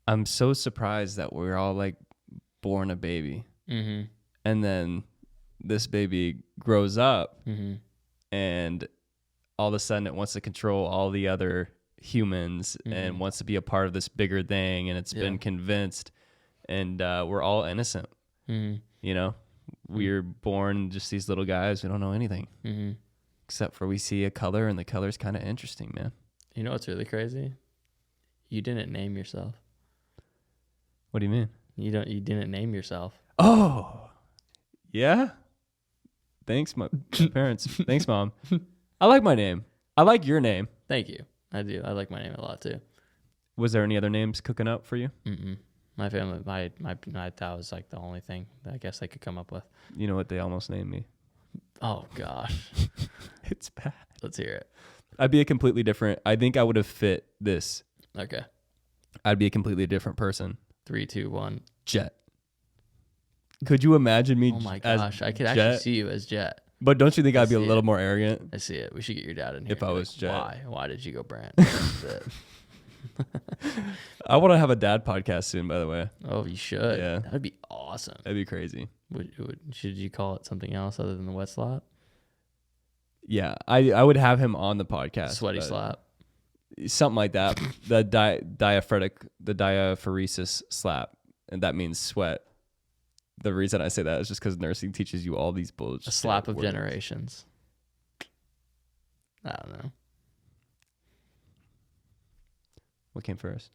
I'm so surprised that we're all like born a baby, and then this baby grows up, and all of a sudden it wants to control all the other humans and wants to be a part of this bigger thing, and it's been convinced, and we're all innocent. You know, we're born just these little guys. We don't know anything. Except for we see a color, and the color's kind of interesting, man. You know what's really crazy? You didn't name yourself. What do you mean? You didn't name yourself. Oh, yeah. Thanks, my parents. Thanks, Mom. I like my name. I like your name. Thank you. I do. I like my name a lot too. Was there any other names cooking up for you? My family, that was like the only thing that I guess I could come up with. You know what they almost named me? Oh gosh. It's bad. Let's hear it. I'd be a completely different. I think I would have fit this. Okay. I'd be a completely different person. 3, 2, 1. Jet. Could you imagine me? Oh my gosh, I could actually see you as Jet. But don't you think I'd be a see little it. more arrogant? I see it. We should get your dad in here. If I was like, Jet. why did you go Brant? That's it. I want to have a dad podcast soon, by the way. Oh, you should. Yeah. That would be awesome. That'd be crazy. Should you call it something else other than the wet slap? Yeah, I would have him on the podcast. Sweaty slap. Something like that. The diaphoresis slap, and that means sweat. The reason I say that is just because nursing teaches you all these bullshit. A slap of words. generations. I don't know. What came first?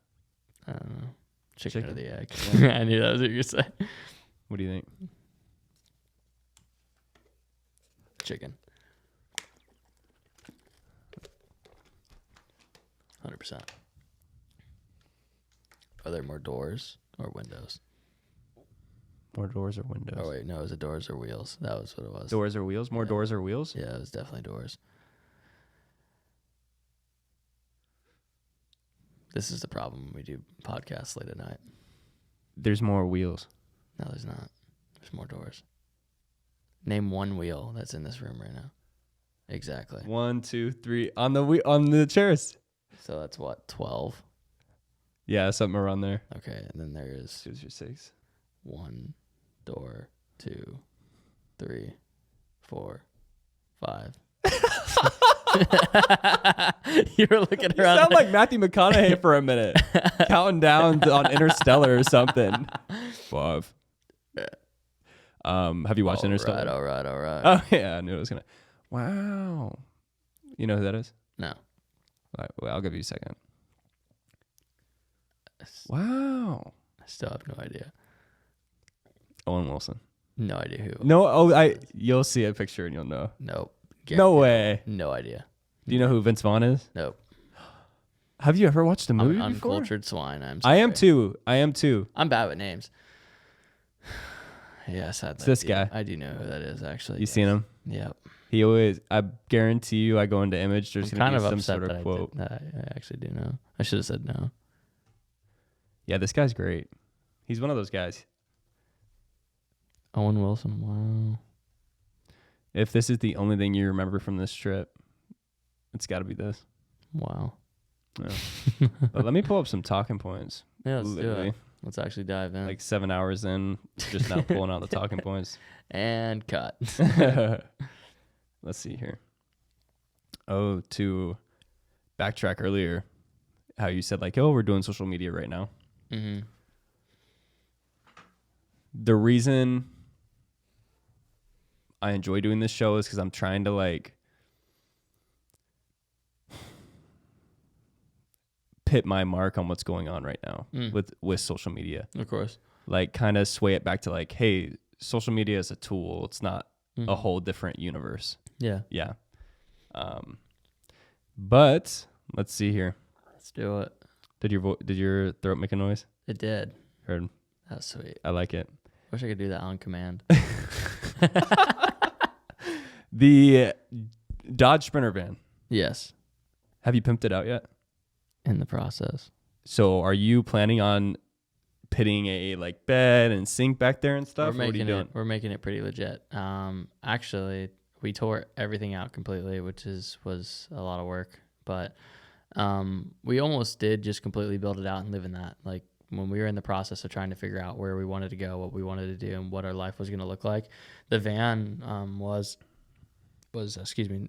I don't know. Chicken or the egg. I knew that was what you were saying. What do you think? Chicken. 100%. Are there more doors or windows? More doors or windows? Oh, wait. No, is it doors or wheels? That was what it was. Doors or wheels? More doors or wheels? Yeah, it was definitely doors. This is the problem when we do podcasts late at night. There's more wheels. No, there's not. There's more doors. Name one wheel that's in this room right now. Exactly. 1, 2, 3 on the chairs. So that's what, 12? Yeah, something around there. Okay, and then there is 2 or 6. 1 door, 2, 3, 4, 5. You were looking You around. sound like Matthew McConaughey for a minute, counting down on Interstellar or something. 5. Have you watched Interstellar? All right. Oh yeah, I knew it was gonna. Wow. You know who that is? No. All right, well, I'll give you a second. Wow. I still have no idea. Owen Wilson. No idea who. No. You'll see a picture and you'll know. Nope. No way. No idea. Do you know who Vince Vaughn is? Nope. Have you ever watched a movie I'm before? uncultured swine. I am too. I'm bad with names. Yes, It's this guy. I do know who that is, actually. You seen him? Yep. He always. I guarantee you. I go into Image. There's I'm gonna kind be of some upset sort that of quote. I actually do know. I should have said no. Yeah, this guy's great. He's one of those guys. Owen Wilson. Wow. If this is the only thing you remember from this trip, it's got to be this. Wow. Yeah. But let me pull up some talking points. Yeah, let's do Literally. it. Let's actually dive in. Like 7 hours in, just now pulling out the talking points. And cut. Let's see here. Oh, to backtrack earlier, how you said like, oh, we're doing social media right now. Mm-hmm. The reason I enjoy doing this show is because I'm trying to like pit my mark on what's going on right now with social media. Of course. Like kind of sway it back to like, hey, social media is a tool. It's not a whole different universe. Yeah. Yeah. But let's see here. Let's do it. Did your throat make a noise? It did. Heard. That's sweet. I like it. Wish I could do that on command. The Dodge Sprinter van. Yes. Have you pimped it out yet? In the process. So are you planning on pitting a like bed and sink back there and stuff? What are you doing? We're making it pretty legit. Actually, we tore everything out completely, which was a lot of work. But we almost did just completely build it out and live in that. Like when we were in the process of trying to figure out where we wanted to go, what we wanted to do, and what our life was going to look like, the van was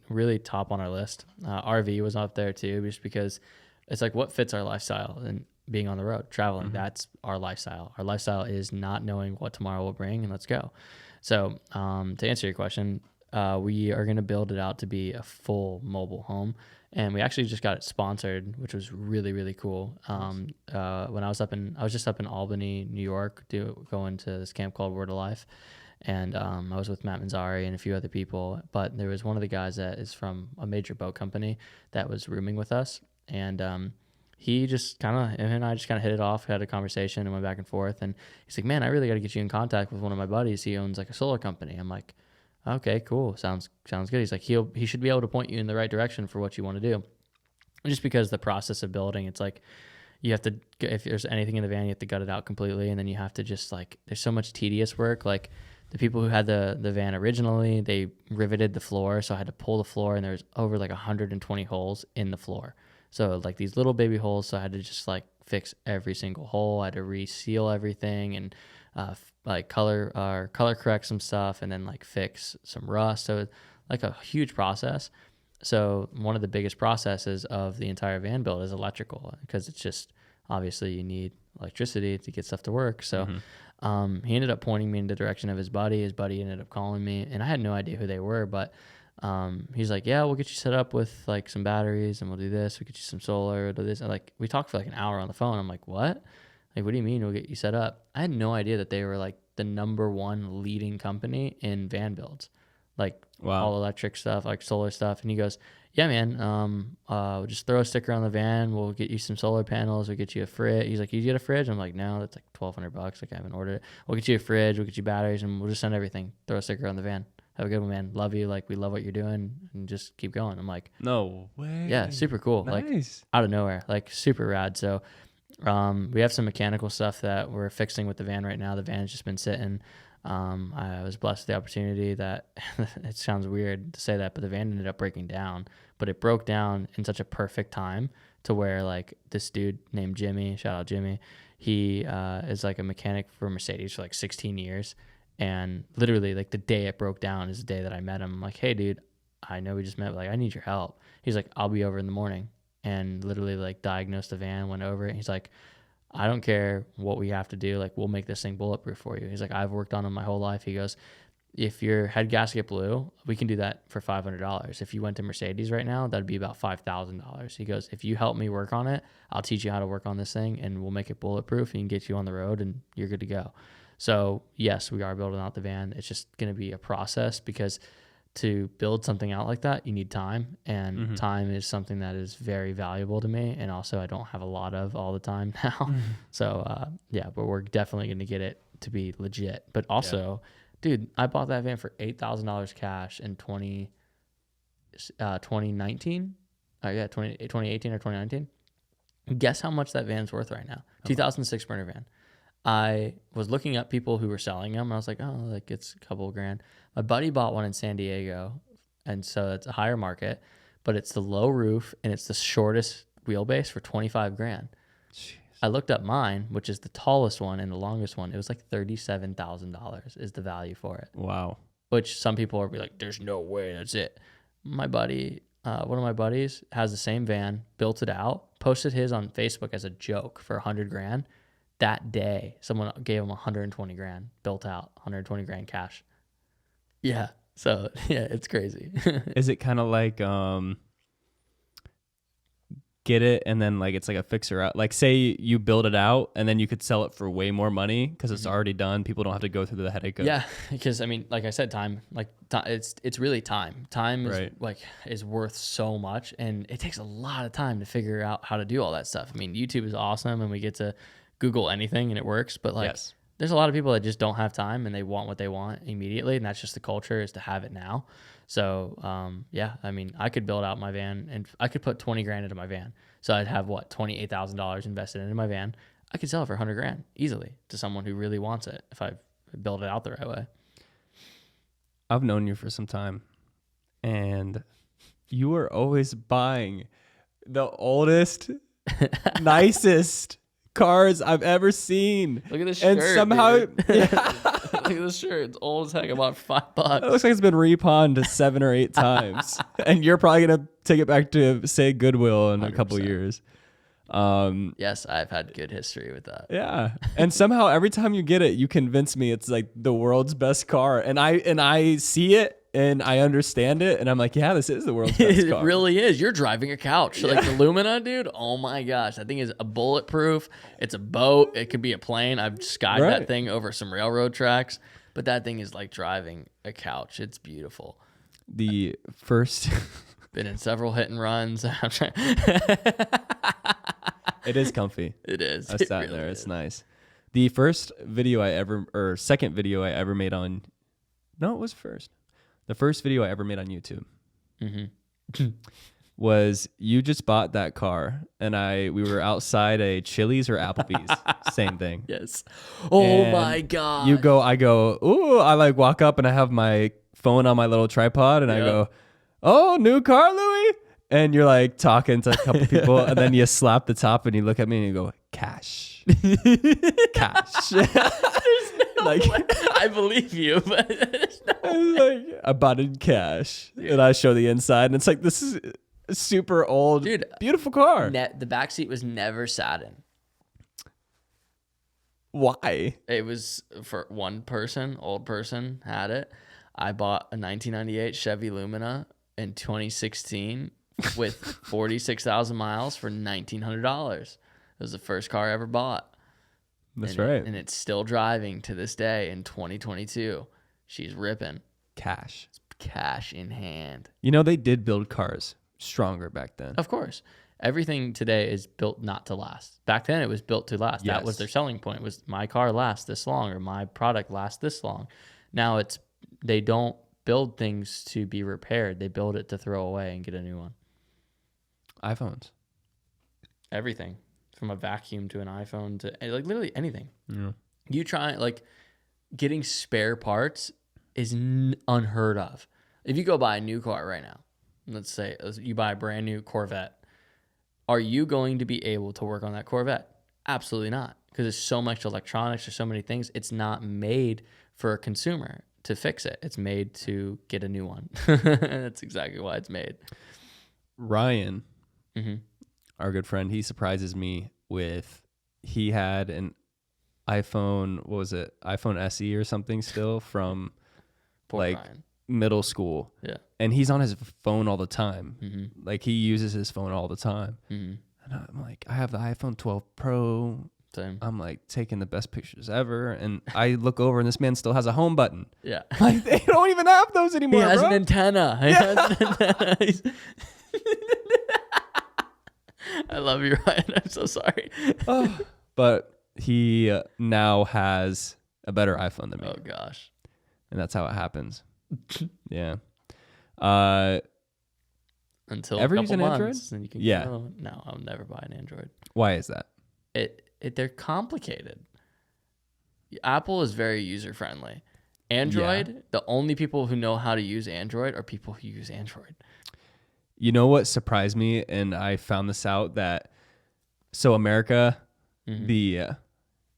really top on our list. RV was up there too, just because it's like what fits our lifestyle and being on the road, traveling. That's our lifestyle. Our lifestyle is not knowing what tomorrow will bring, and let's go. So to answer your question, we are going to build it out to be a full mobile home. And we actually just got it sponsored, which was really, really cool. When I was just up in Albany, New York, going to this camp called Word of Life. And I was with Matt Manzari and a few other people. But there was one of the guys that is from a major boat company that was rooming with us. And he just him and I just kind of hit it off, had a conversation and went back and forth. And he's like, man, I really got to get you in contact with one of my buddies. He owns like a solar company. I'm like, okay, cool. Sounds good. He's like, he should be able to point you in the right direction for what you want to do. Just because the process of building, it's like you have to, if there's anything in the van, you have to gut it out completely. And then you have to just like, there's so much tedious work. Like the people who had the van originally, they riveted the floor. So I had to pull the floor, and there's over like 120 holes in the floor. So like these little baby holes. So I had to just like fix every single hole. I had to reseal everything and like color correct some stuff, and then like fix some rust. So like a huge process. So one of the biggest processes of the entire van build is electrical, because it's just obviously you need electricity to get stuff to work. So he ended up pointing me in the direction of his buddy. His buddy ended up calling me, and I had no idea who they were, but he's like, yeah, we'll get you set up with like some batteries, and we'll do this. We'll get you some solar, we'll do this. And like we talked for like an hour on the phone. I'm like, what? Like, what do you mean we'll get you set up? I had no idea that they were like the #1 leading company in van builds, like all electric stuff, like solar stuff. And he goes, yeah, man, we'll just throw a sticker on the van. We'll get you some solar panels. We'll get you a fridge. He's like, you get a fridge? I'm like, no, that's like $1,200. Like, I haven't ordered it. We'll get you a fridge. We'll get you batteries, and we'll just send everything. Throw a sticker on the van. Have a good one, man. Love you. Like, we love what you're doing, and just keep going. I'm like, no way. Yeah, super cool. Nice. Like out of nowhere, like super rad. So we have some mechanical stuff that we're fixing with the van right now. The van has just been sitting. I was blessed with the opportunity that it sounds weird to say that, but the van ended up breaking down. But it broke down in such a perfect time to where like this dude named Jimmy, shout out Jimmy, he is like a mechanic for Mercedes for like 16 years. And literally like the day it broke down is the day that I met him. I'm like, hey dude, I know we just met, but like I need your help. He's like, I'll be over in the morning. And literally like diagnosed the van, went over it. He's like, I don't care what we have to do. Like, we'll make this thing bulletproof for you. He's like, I've worked on them my whole life. He goes, if your head gasket blew, we can do that for $500. If you went to Mercedes right now, that'd be about $5,000. He goes, if you help me work on it, I'll teach you how to work on this thing, and we'll make it bulletproof and get you on the road, and you're good to go. So yes, we are building out the van. It's just going to be a process, because to build something out like that, you need time, and time is something that is very valuable to me. And also I don't have a lot of all the time now. So yeah, but we're definitely going to get it to be legit. But also, dude, I bought that van for $8,000 cash in 2019. 2018 or 2019. Guess how much that van's worth right now? 2006 burner van. I was looking up people who were selling them, and I was like, oh, like it's a couple of grand. My buddy bought one in San Diego, and so it's a higher market, but it's the low roof and it's the shortest wheelbase for 25 grand. Jeez. I looked up mine, which is the tallest one and the longest one. It was like $37,000 is the value for it. Wow. Which some people are like, there's no way that's it. My buddy, one of my buddies has the same van, built it out, posted his on Facebook as a joke for 100 grand. That day, someone gave him 120 grand, built out 120 grand cash. Yeah. So yeah, it's crazy. Is it kind of like, get it and then like it's like a fixer out? Like say you build it out and then you could sell it for way more money because it's already done. People don't have to go through the headache of. Yeah, because I mean, like I said, time. Like it's really time. Time is like is worth so much, and it takes a lot of time to figure out how to do all that stuff. I mean, YouTube is awesome, and we get to Google anything and it works, but like there's a lot of people that just don't have time and they want what they want immediately, and that's just the culture, is to have it now. So yeah, I mean, I could build out my van and I could put 20 grand into my van, so I'd have what, $28,000 invested into my van. I could sell it for 100 grand easily to someone who really wants it if I build it out the right way. I've known you for some time, and you are always buying the oldest nicest cars I've ever seen. Look at this shirt. And somehow, look at this shirt. It's old as heck. About $5. It looks like it's been repawned 7 or 8 times, and you're probably gonna take it back to say Goodwill in 100%. A couple years. Yes, I've had good history with that. Yeah, and somehow every time you get it, you convince me it's like the world's best car, and I see it. And I understand it, and I'm like, yeah, this is the world's best car. It really is. You're driving a couch. Yeah. Like the Lumina, dude, oh my gosh. That thing is a bulletproof. It's a boat. It could be a plane. I've skied that thing over some railroad tracks. But that thing is like driving a couch. It's beautiful. The first... Been in several hit and runs. It is comfy. It is. I sat really there. It's nice. The first video I ever... Or second video I ever made on... No, it was first. The first video I ever made on YouTube. was you just bought that car, and we were outside a Chili's or Applebee's. Same thing. Yes. Oh And my God. I go, ooh, I like walk up and I have my phone on my little tripod and I go, oh, new car, Louie? And you're like talking to a couple people and then you slap the top and you look at me and you go, cash. Cash. Like, I believe you, but there's no like, I bought it in cash. Dude. And I show the inside and it's like, this is a super old, dude, beautiful car. The back seat was never satin. Why? It was for one person, old person had it. I bought a 1998 Chevy Lumina in 2016 with 46,000 miles for $1,900. It was the first car I ever bought. That's right. And it's still driving to this day in 2022. She's ripping. Cash. It's cash in hand. You know, they did build cars stronger back then. Of course. Everything today is built not to last. Back then, it was built to last. Yes. That was their selling point, was my car lasts this long or my product lasts this long. Now they don't build things to be repaired. They build it to throw away and get a new one. iPhones. Everything. From a vacuum to an iPhone to like literally anything. Yeah. You try, like, getting spare parts is unheard of. If you go buy a new car right now, let's say you buy a brand new Corvette, are you going to be able to work on that Corvette? Absolutely not, because there's so much electronics, there's so many things. It's not made for a consumer to fix it. It's made to get a new one. That's exactly why it's made. Ryan, our good friend, he surprises me with, he had an iPhone, what was it? iPhone SE or something still from Poor like Ryan. Middle school. Yeah. And he's on his phone all the time. Like he uses his phone all the time. And I'm like, I have the iPhone 12 Pro. Same. I'm like taking the best pictures ever. And I look over and this man still has a home button. Yeah. Like they don't even have those anymore. He has bro. an antenna. He has an antenna. I love you, Ryan. I'm so sorry. But he now has a better iPhone than me. Oh, gosh. And that's how it happens. Yeah. Until ever a use couple an Android? months, and you can Yeah. No, I'll never buy an Android. Why is that? They're complicated. Apple is very user friendly. Android, the only people who know how to use Android are people who use Android. You know what surprised me, and I found this out, that so America,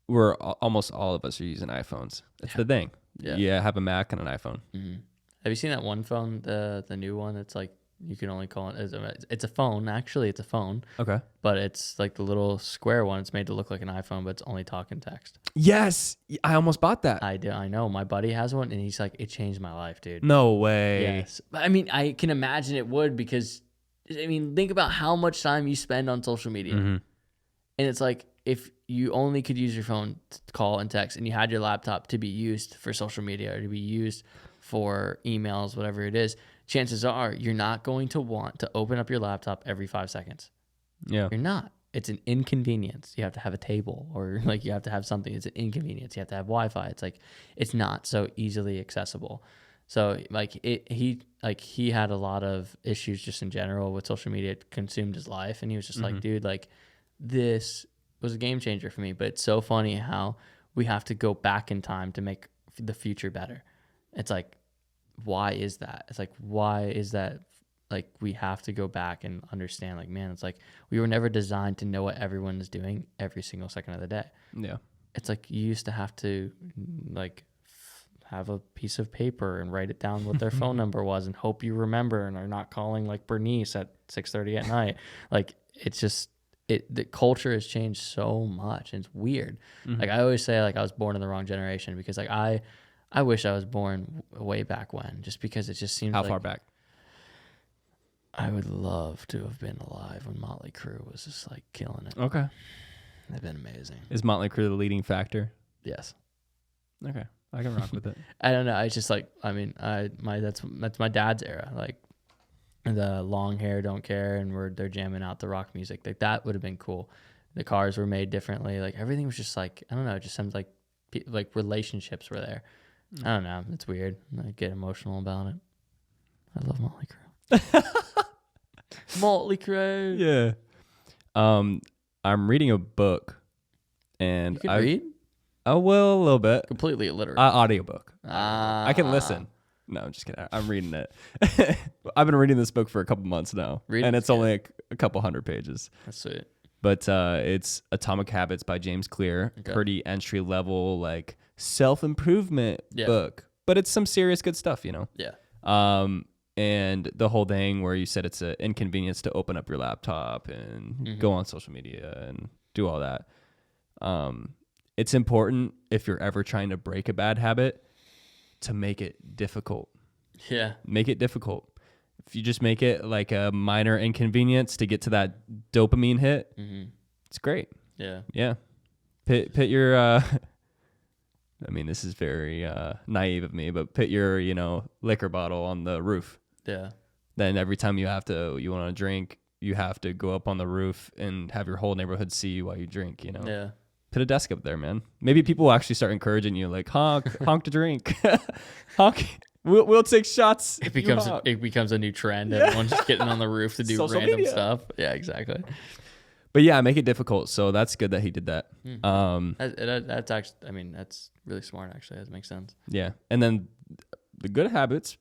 we're almost all of us are using iPhones. It's the thing. Yeah. You have a Mac and an iPhone. Have you seen that one phone, the new one? It's like you can only call it. It's a phone. Actually, it's a phone. Okay. But it's like the little square one. It's made to look like an iPhone, but it's only talk and text. Yes, I almost bought that. I do. I know. My buddy has one, and he's like, it changed my life, dude. No way. Yes. I mean, I can imagine it would, because, I mean, think about how much time you spend on social media. And it's like, if you only could use your phone to call and text, and you had your laptop to be used for social media or to be used for emails, whatever it is, chances are you're not going to want to open up your laptop every 5 seconds. Yeah. You're not. It's an inconvenience. You have to have a table, or like you have to have something. It's an inconvenience. You have to have Wi-Fi. It's like, it's not so easily accessible. So like he had a lot of issues just in general with social media. It consumed his life, and he was just like, dude, like this was a game changer for me. But it's so funny how we have to go back in time to make the future better. It's like, why is that? It's like, why is that? Like, we have to go back and understand, like, man, it's like we were never designed to know what everyone is doing every single second of the day. Yeah. It's like you used to have to like have a piece of paper and write it down what their phone number was and hope you remember and are not calling like Bernice at 6:30 at night. Like, it's just, the culture has changed so much, and it's weird. Like, I always say, like, I was born in the wrong generation, because like I wish I was born way back when, just because it just seems How like, far back? I would love to have been alive when Motley Crue was just like killing it. Okay. They've been amazing. Is Motley Crue the leading factor? Yes. Okay. I can rock with it. I don't know. It's just like, I mean, that's my dad's era. Like the long hair, don't care, and they're jamming out the rock music. Like, that would have been cool. The cars were made differently. Like, everything was just like, I don't know. It just sounds like relationships were there. I don't know. It's weird. I get emotional about it. I love Motley Crue. Motley Crue. Yeah. I'm reading a book, and You can read? Oh, well, a little bit. Completely illiterate. Audiobook. I can listen. No, I'm just kidding. I'm reading it. I've been reading this book for a couple months now, and it's only a couple hundred pages. That's sweet. But it's Atomic Habits by James Clear. Okay. Pretty entry level, like self-improvement book. But it's some serious good stuff, you know? Yeah. And the whole thing where you said it's an inconvenience to open up your laptop and go on social media and do all that. It's important if you're ever trying to break a bad habit to make it difficult. Yeah. Make it difficult. If you just make it like a minor inconvenience to get to that dopamine hit, it's great. Yeah. Yeah. Put your, I mean, this is very naive of me, but put your, liquor bottle on the roof. Yeah. Then every time you want to drink, you have to go up on the roof and have your whole neighborhood see you while you drink, Yeah. Put a desk up there, man. Maybe people will actually start encouraging you, like honk to drink, honk. We'll take shots. It becomes a new trend. Everyone's just getting on the roof to do social random media stuff. Yeah, exactly. But yeah, make it difficult. So that's good that he did that. That's actually, I mean, that's really smart. Actually, that makes sense. Yeah, and then the good habits,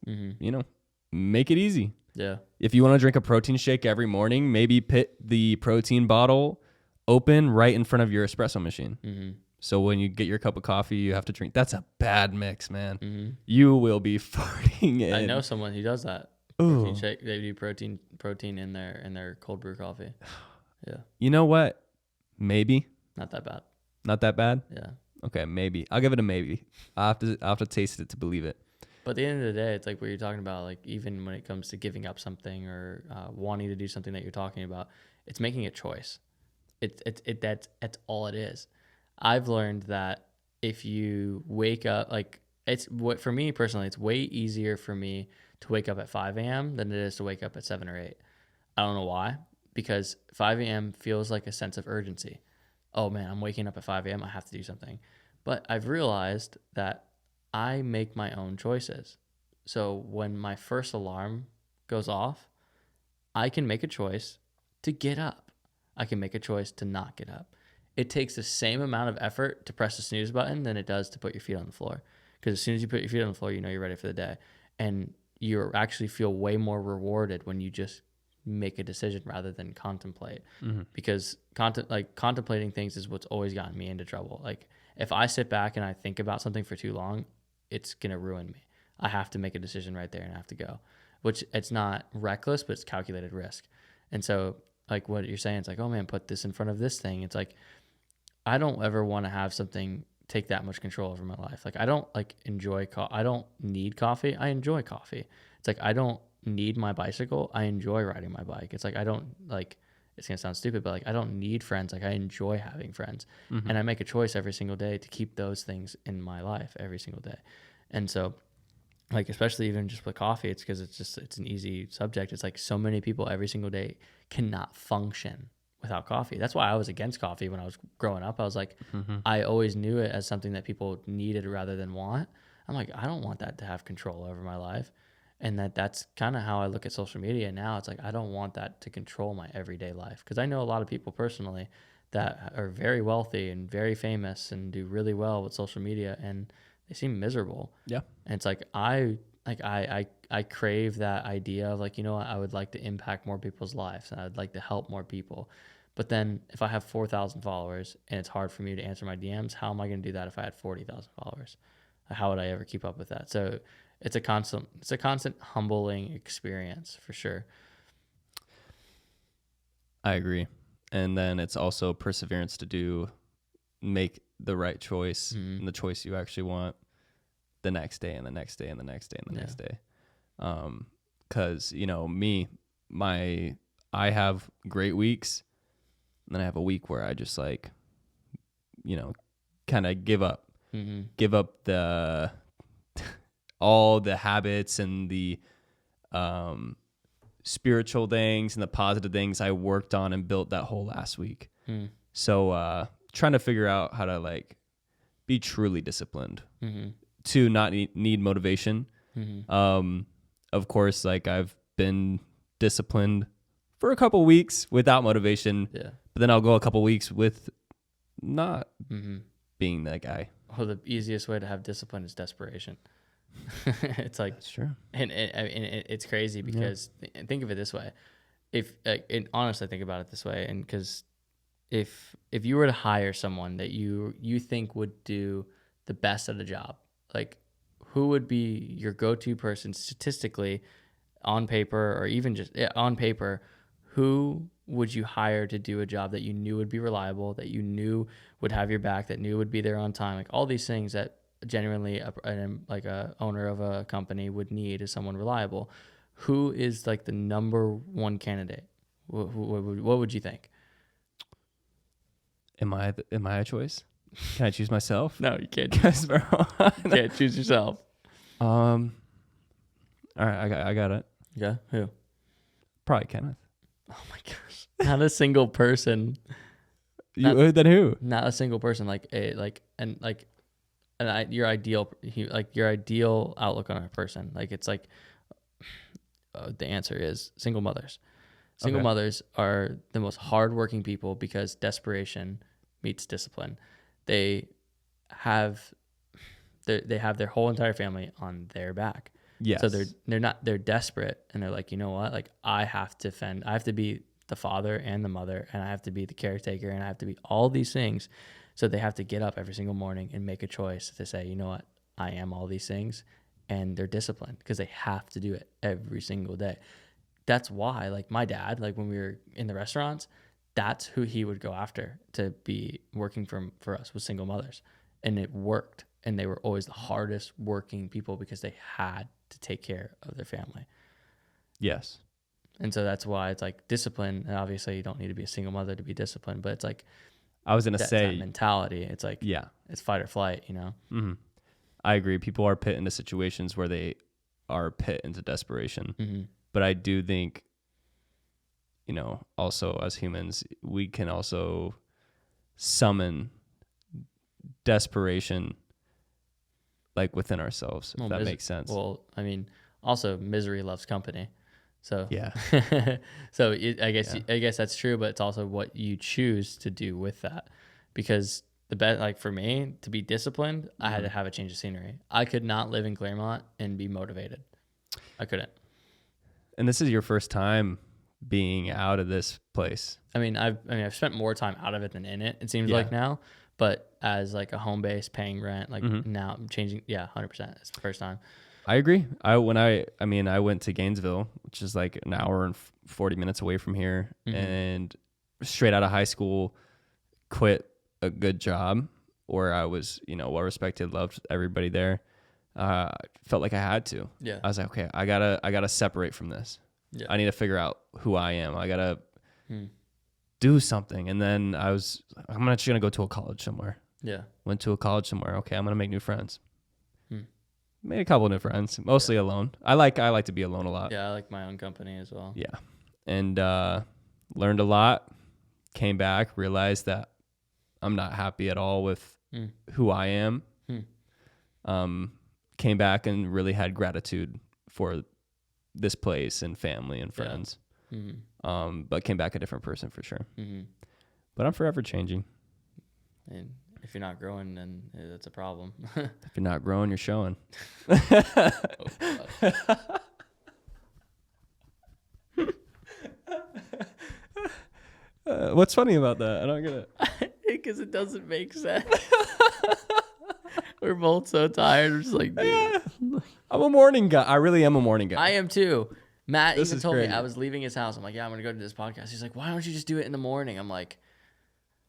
make it easy. Yeah. If you want to drink a protein shake every morning, maybe put the protein bottle open right in front of your espresso machine. So when you get your cup of coffee, you have to drink. That's a bad mix, man. You will be farting in. I know someone who does that. Protein shake. They do protein in their cold brew coffee. Yeah. You know what? Maybe. Not that bad. Not that bad? Yeah. Okay, maybe. I'll give it a maybe. I'll have to taste it to believe it. But at the end of the day, it's like what you're talking about, like even when it comes to giving up something or wanting to do something that you're talking about, it's making a choice. That's all it is. I've learned that if you wake up, like for me personally, it's way easier for me to wake up at 5 a.m. than it is to wake up at 7 or 8. I don't know why, because 5 a.m. feels like a sense of urgency. Oh man, I'm waking up at 5 a.m. I have to do something. But I've realized that I make my own choices. So when my first alarm goes off, I can make a choice to get up. I can make a choice to not get up. It takes the same amount of effort to press the snooze button than it does to put your feet on the floor. Because as soon as you put your feet on the floor, you know you're ready for the day. And you actually feel way more rewarded when you just make a decision rather than contemplate. Because contemplating things is what's always gotten me into trouble. Like if I sit back and I think about something for too long, it's going to ruin me. I have to make a decision right there and I have to go. Which it's not reckless, but it's calculated risk. And so like what you're saying, it's like, oh man, put this in front of this thing. It's like, I don't ever want to have something take that much control over my life. Like I don't enjoy I don't need coffee. I enjoy coffee. It's like, I don't need my bicycle. I enjoy riding my bike. It's like, I don't it's going to sound stupid, but like, I don't need friends. Like I enjoy having friends and I make a choice every single day to keep those things in my life every single day. And so like, especially even just with coffee, it's because it's an easy subject. It's like so many people every single day cannot function without coffee. That's why I was against coffee when I was growing up. I was like, I always knew it as something that people needed rather than want. I'm like, I don't want that to have control over my life. And that's kind of how I look at social media now. It's like, I don't want that to control my everyday life. Because I know a lot of people personally that are very wealthy and very famous and do really well with social media, and they seem miserable. Yeah. And it's like, I crave that idea of like, you know what, I would like to impact more people's lives and I'd like to help more people. But then if I have 4,000 followers and it's hard for me to answer my DMs, how am I going to do that if I had 40,000 followers? How would I ever keep up with that? So it's a constant humbling experience for sure. I agree. And then it's also perseverance to make the right choice and the choice you actually want the next day and the next day and the next day and the next day. 'Cause I have great weeks and then I have a week where I just like, kind of give up all the habits and the, spiritual things and the positive things I worked on and built that whole last week. So, trying to figure out how to like be truly disciplined to not need motivation. Of course, like I've been disciplined for a couple weeks without motivation. Yeah. But then I'll go a couple weeks with not Mm-hmm. being that guy. Well, the easiest way to have discipline is desperation. It's like, That's true. and it's crazy because think of it this way. If and honestly, think about it this way, and because if you were to hire someone that you think would do the best at a job, like who would be your go-to person statistically on paper, or even just on paper, who would you hire to do a job that you knew would be reliable, that you knew would have your back, that knew would be there on time, like all these things that genuinely like a owner of a company would need is someone reliable. Who is like the number one candidate? What would you think? Am I a choice? Can I choose myself? No, you can't. Bro. You can't choose yourself. All right, I got it. Yeah, who? Probably Kenneth. Oh my gosh, not a single person. Then who? Not a single person. Your ideal outlook on a person. Like it's like the answer is single mothers. Single mothers are the most hardworking people because desperation meets discipline. They have their whole entire family on their back. Yes. So they're desperate, and they're like, you know what? Like I have to be the father and the mother, and I have to be the caretaker, and I have to be all these things. So they have to get up every single morning and make a choice to say, you know what? I am all these things, and they're disciplined because they have to do it every single day. That's why, like my dad, like when we were in the restaurants, that's who he would go after to be working for us, was single mothers. And it worked. And they were always the hardest working people because they had to take care of their family. Yes. And so that's why it's like discipline. And obviously you don't need to be a single mother to be disciplined, but it's like, I was going to say that mentality. It's like, it's fight or flight, you know? Mm-hmm. I agree. People are put into situations where they are put into desperation. Mm-hmm. But I do think, you know, also as humans, we can also summon desperation like within ourselves, if that makes sense. Well, I mean, also misery loves company. So yeah. So I guess that's true, but it's also what you choose to do with that. Because like for me to be disciplined, I had to have a change of scenery. I could not live in Claremont and be motivated. I couldn't. And this is your first time being out of this place. I mean, I've spent more time out of it than in it. It seems like now, but as like a home base, paying rent, like now I'm changing. Yeah, 100%. It's the first time. I agree. I went to Gainesville, which is like an hour and 40 minutes away from here, and straight out of high school, quit a good job where I was, you know, well respected, loved everybody there. Felt like I had to. Yeah. I was like, okay, I gotta separate from this. Yeah. I need to figure out who I am. I gotta do something. And then I'm just gonna go to a college somewhere. Yeah. Went to a college somewhere. Okay, I'm gonna make new friends. Made a couple new friends, mostly alone. I like to be alone a lot. Yeah, I like my own company as well. Yeah. And learned a lot. Came back, realized that I'm not happy at all with who I am. Came back and really had gratitude for this place and family and friends. But came back a different person for sure. But I'm forever changing. And if you're not growing, then that's a problem. If you're not growing, you're showing. What's funny about that? I don't get it. Because it doesn't make sense. We're both so tired. We're just like, dude. Yeah. I'm a morning guy. I really am a morning guy. I am too. Matt This even is told crazy. me, I was leaving his house. I'm like, yeah, I'm going to go to this podcast. He's like, why don't you just do it in the morning? I'm like,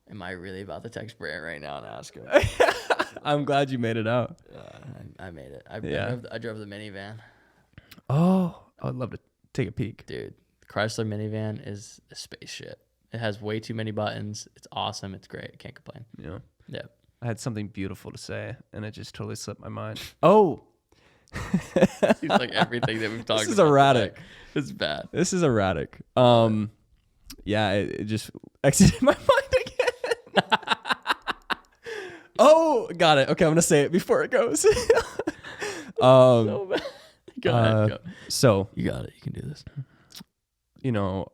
am I really about to text Brant right now and ask him? I'm glad you made it out. I made it. I drove the minivan. Oh, I'd love to take a peek. Dude, the Chrysler minivan is a spaceship. It has way too many buttons. It's awesome. It's great. Can't complain. Yeah. Yeah. I had something beautiful to say, and it just totally slipped my mind. Oh. Seems like everything that we've talked about. This is erratic. Today. It's bad. This is erratic. Yeah, it just exited my mind again. Oh, got it. Okay, I'm gonna say it before it goes. So bad. Go ahead. Go. So You got it. You can do this. you know,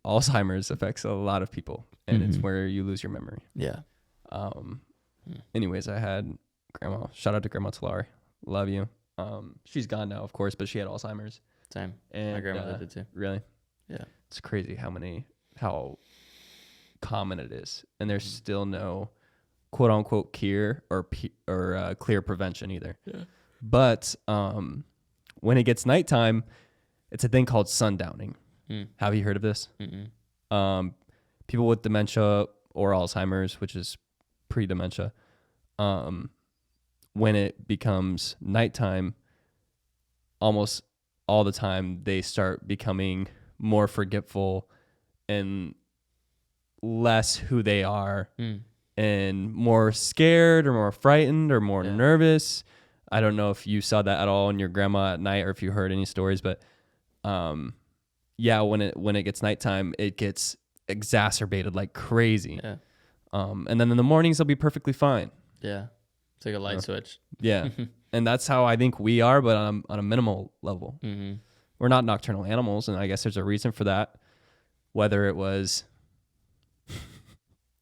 Alzheimer's affects a lot of people, and it's where you lose your memory. Yeah. Anyways, I had grandma. Shout out to Grandma Talari. Love you. She's gone now, of course, but she had Alzheimer's. Same. And, My grandmother did too. Really? Yeah. It's crazy how common it is, and there's still no quote unquote cure or clear prevention either. Yeah. But when it gets nighttime, it's a thing called sundowning. Have you heard of this? People with dementia or Alzheimer's, which is pre-dementia, when it becomes nighttime, almost all the time they start becoming more forgetful and less who they are and more scared or more frightened or more nervous. I don't know if you saw that at all in your grandma at night or if you heard any stories, but when it gets nighttime, it gets exacerbated like crazy. Yeah. And then in the mornings they'll be perfectly fine. Yeah. It's like a light switch. Yeah. And that's how I think we are, but on a minimal level. We're not nocturnal animals, and I guess there's a reason for that. Whether it was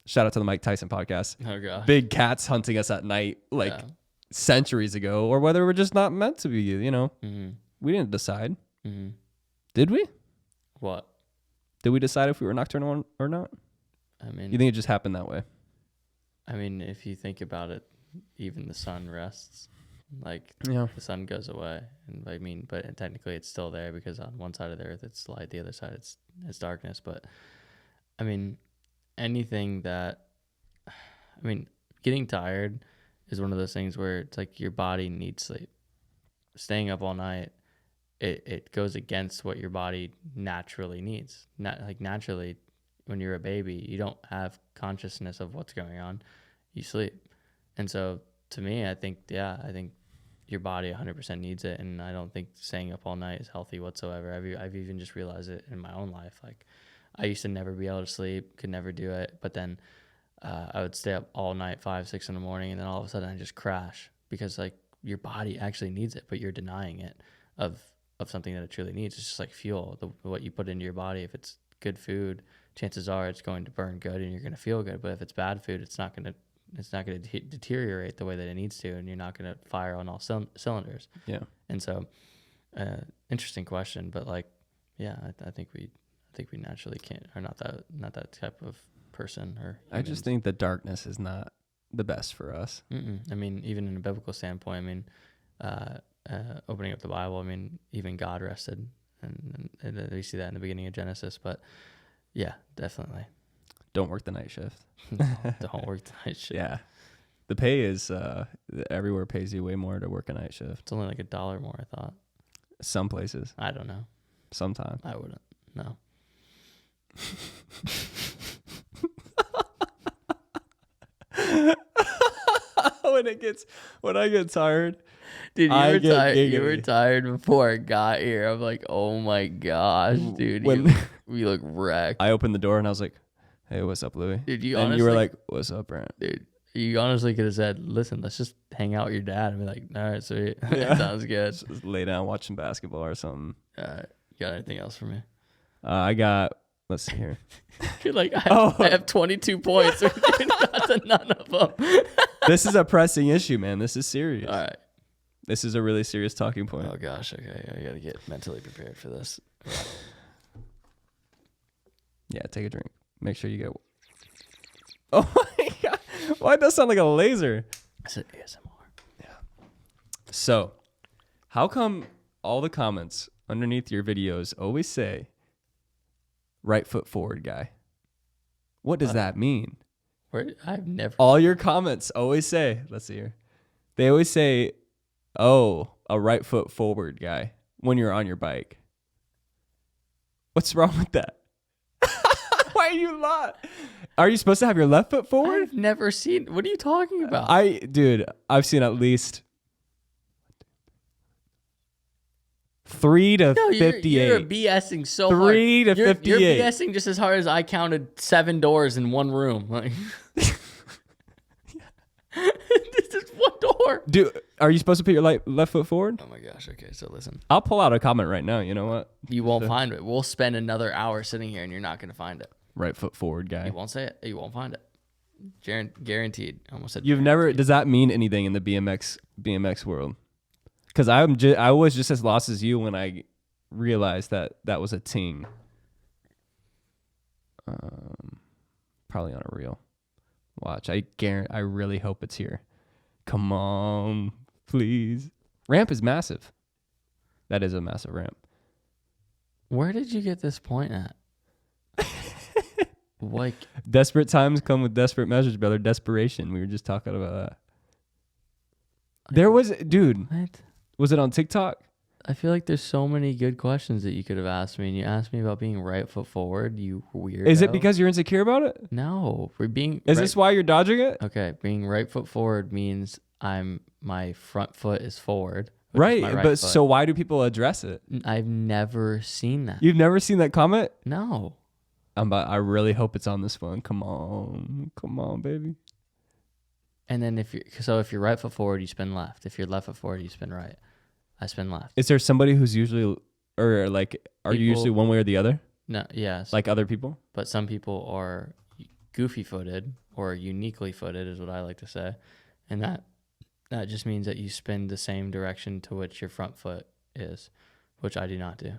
shout out to the Mike Tyson podcast. Oh god. Big cats hunting us at night centuries ago, or whether we're just not meant to be, you know. We didn't decide. Did we? What? Did we decide if we were nocturnal or not? I mean, you think it just happened that way? I mean, if you think about it, even the sun rests. Like the sun goes away, and I mean, but technically it's still there because on one side of the earth it's light, the other side it's darkness. But I mean, anything that, I mean, getting tired is one of those things where it's like your body needs sleep. Staying up all night, it goes against what your body naturally needs. Naturally, when you're a baby, you don't have consciousness of what's going on. You sleep, and so. To me, I think your body 100% needs it, and I don't think staying up all night is healthy whatsoever. I've even just realized it in my own life. Like, I used to never be able to sleep, could never do it, but then I would stay up all night, 5, 6 in the morning, and then all of a sudden I just crash because like your body actually needs it, but you're denying it of something that it truly needs. It's just like fuel. What you put into your body, if it's good food, chances are it's going to burn good and you're going to feel good. But if it's bad food, it's not going to deteriorate the way that it needs to, and you're not going to fire on all cylinders. Yeah. And so, interesting question, but like, yeah, I think we naturally can't, or not that type of person. Or humans. I just think the darkness is not the best for us. I mean, even in a biblical standpoint, I mean, opening up the Bible, I mean, even God rested, and we see that in the beginning of Genesis. But yeah, definitely. Don't work the night shift. Don't work the night shift. Yeah. The pay is, everywhere pays you way more to work a night shift. It's only like $1 more, I thought. Some places. I don't know. Sometimes. I wouldn't. No. When I get tired. Dude, you were tired before I got here. I'm like, oh my gosh, dude. We look wrecked. I opened the door and I was like, hey, what's up, Louie? Dude, and you were like, what's up, Brant? Dude, you honestly could have said, listen, let's just hang out with your dad and be like, all right, sweet. Yeah. Sounds good. Just lay down watching basketball or something. You got anything else for me? I got, let's see here. You're like, I have 22 points. You're not to none of them. This is a pressing issue, man. This is serious. All right. This is a really serious talking point. Oh, gosh. Okay. I got to get mentally prepared for this. Yeah, take a drink. Make sure you get. Oh my god! Why does that sound like a laser? It's an ASMR. Yeah. So, how come all the comments underneath your videos always say "right foot forward, guy"? What does that mean? I've never. All your comments always say. Let's see here. They always say, "Oh, a right foot forward guy" when you're on your bike. What's wrong with that? Why are you not? Are you supposed to have your left foot forward? I've never seen. What are you talking about? I've seen at least 3 to 58. You're BSing so 3 hard. to 58. You're BSing just as hard as I counted 7 doors in one room. Like, this is what door. Dude, are you supposed to put your left foot forward? Oh my gosh. Okay, so listen. I'll pull out a comment right now. You know what? You won't find it. We'll spend another hour sitting here and you're not going to find it. Right foot forward guy. You won't say it. You won't find it. Guaranteed. I almost said You've never, does that mean anything in the BMX world? Because I was just as lost as you when I realized that was a ting. Probably on a reel. Watch. I really hope it's here. Come on, please. Ramp is massive. That is a massive ramp. Where did you get this point at? Like, desperate times come with desperate measures, brother. Desperation. We were just talking about that. There was, dude. What? Was it on TikTok? I feel like there's so many good questions that you could have asked me, and you asked me about being right foot forward. You weirdo. Is it because you're insecure about it? No, we're being. Is this why you're dodging it? Okay, being right foot forward means my front foot is forward. Right, but foot. So why do people address it? I've never seen that. You've never seen that comment? No. I really hope it's on this one. Come on, baby. And then if you're right foot forward, you spin left. If you're left foot forward, you spin right. I spin left. Is there somebody who's usually, or like, are you usually one way or the other? No, yes. Like other people? But some people are goofy footed or uniquely footed is what I like to say. And that just means that you spin the same direction to which your front foot is, which I do not do.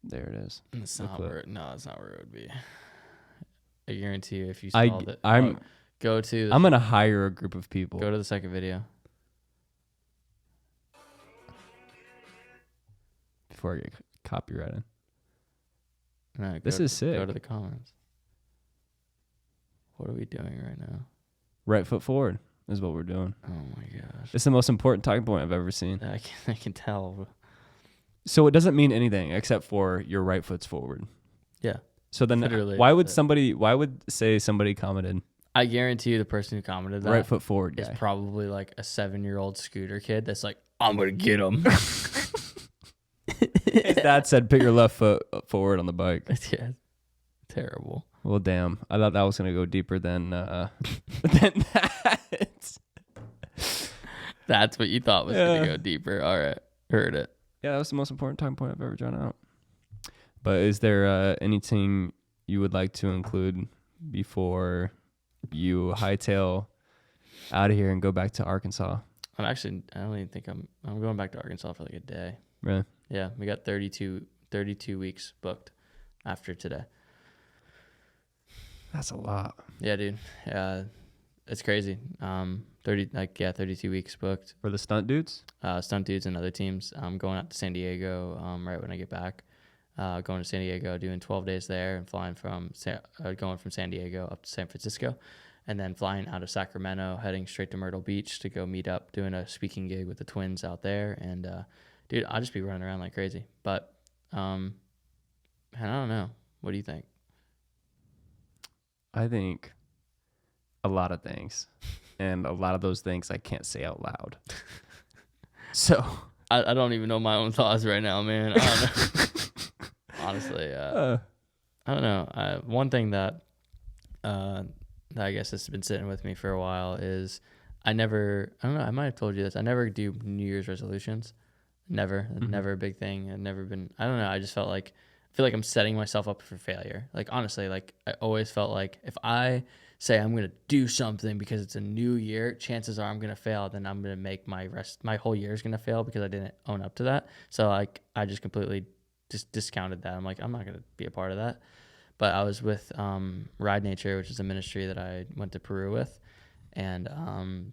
There it is. It's not where it would be. I guarantee you if you saw it. I'm going to hire a group of people. Go to the second video. Before I get copyrighted. No, this is sick. Go to the comments. What are we doing right now? Right foot forward is what we're doing. Oh my gosh. It's the most important talking point I've ever seen. I can tell. So it doesn't mean anything except for your right foot's forward. Yeah. So then why would somebody commented? I guarantee you the person who commented that right foot forward is guy. probably like a 7-year-old scooter kid that's like, I'm going to get him. His dad said, put your left foot forward on the bike. Yeah. Terrible. Well, damn. I thought that was going to go deeper than that. That's what you thought was going to go deeper. All right. Heard it. Yeah, that was the most important time point I've ever drawn out. But is there anything you would like to include before you hightail out of here and go back to Arkansas? I don't even think I'm going back to Arkansas for like a day. Really? Yeah, we got 32 weeks booked after today. That's a lot. Yeah, dude. It's crazy. 32 weeks booked. For the stunt dudes? Stunt dudes and other teams. I'm going out to San Diego right when I get back. Going to San Diego, doing 12 days there, and flying going from San Diego up to San Francisco, and then flying out of Sacramento, heading straight to Myrtle Beach to go meet up, doing a speaking gig with the twins out there. And dude, I'll just be running around like crazy. But I don't know. What do you think? I think a lot of things, and a lot of those things I can't say out loud. So I don't even know my own thoughts right now, man. I don't know. Honestly, I don't know. One thing that I guess has been sitting with me for a while is I don't know, I might have told you this. I never do New Year's resolutions. Never a big thing. I've never been, I don't know. I just feel like I'm setting myself up for failure. Like, honestly, like I always felt like if I say I'm going to do something because it's a new year, chances are I'm going to fail. Then I'm going to make my whole year is going to fail because I didn't own up to that. So like, I just completely just discounted that. I'm like, I'm not going to be a part of that. But I was with Ride Nature, which is a ministry that I went to Peru with. And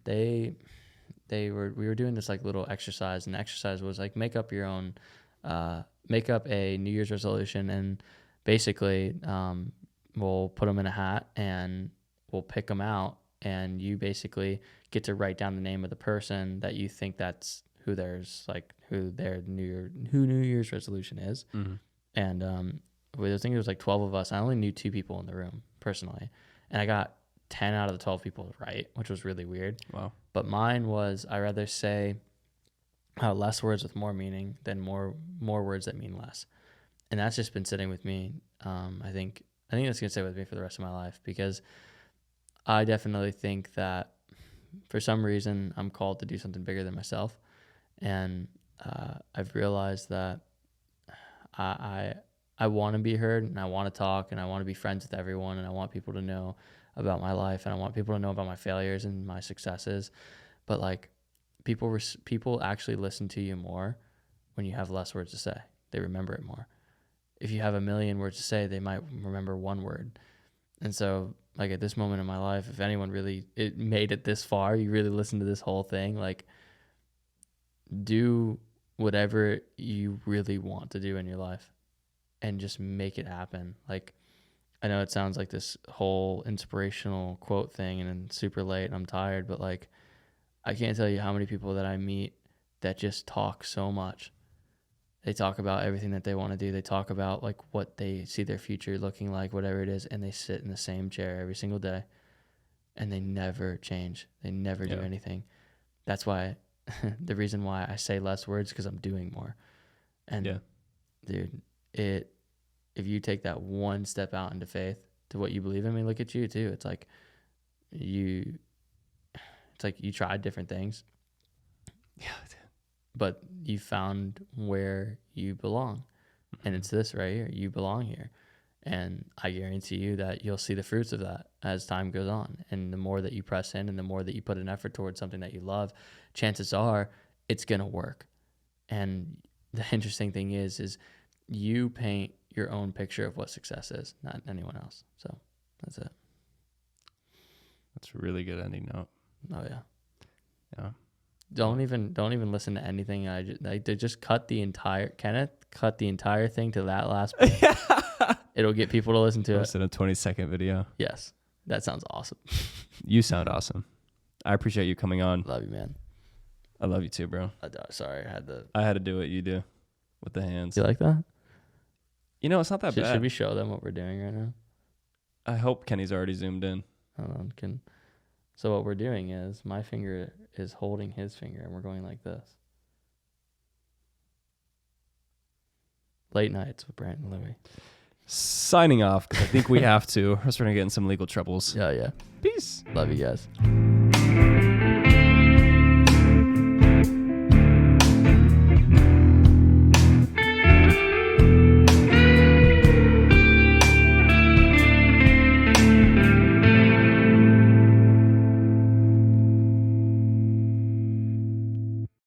we were doing this like little exercise, and the exercise was like make up a New Year's resolution, and basically we'll put them in a hat and we'll pick them out, and you basically get to write down the name of the person that you think that's who their New Year's resolution is. Mm-hmm. And I think it was like 12 of us. I only knew 2 people in the room personally, and I got 10 out of the 12 people right, which was really weird. Wow. But mine was, I rather say less words with more meaning than more words that mean less. And that's just been sitting with me. I think that's going to stay with me for the rest of my life, because I definitely think that for some reason I'm called to do something bigger than myself. And I've realized that I want to be heard, and I want to talk, and I want to be friends with everyone, and I want people to know about my life, and I want people to know about my failures and my successes. But like people actually listen to you more when you have less words to say. They remember it more. If you have a million words to say, they might remember one word. And so like at this moment in my life, if anyone really made it this far, you really listened to this whole thing, like do whatever you really want to do in your life and just make it happen. Like, I know it sounds like this whole inspirational quote thing and it's super late and I'm tired, but like, I can't tell you how many people that I meet that just talk so much. They talk about everything that they want to do. They talk about like what they see their future looking like, whatever it is. And they sit in the same chair every single day and they never change. They never do anything. That's why the reason why I say less words, because I'm doing more. And dude, if you take that one step out into faith to what you believe in, I mean, look at you too. It's like you tried different things. Yeah. But you found where you belong. And it's this right here. You belong here. And I guarantee you that you'll see the fruits of that as time goes on. And the more that you press in and the more that you put an effort towards something that you love, chances are it's going to work. And the interesting thing is you paint your own picture of what success is, not anyone else. So that's it. That's a really good ending note. Oh yeah. Yeah. Don't even listen to anything. They just cut the entire thing to that last part. It'll get people to listen to it. Posted a 20-second video. Yes. That sounds awesome. You sound awesome. I appreciate you coming on. Love you, man. I love you too, bro. Sorry, I had to do what you do with the hands. You like that? You know, it's not that bad. Should we show them what we're doing right now? I hope Kenny's already zoomed in. Hold on, So what we're doing is my finger is holding his finger and we're going like this. Late nights with Brant and Louie. Signing off because I think we have to. Or else we're going to get in some legal troubles. Yeah. Peace. Love you guys.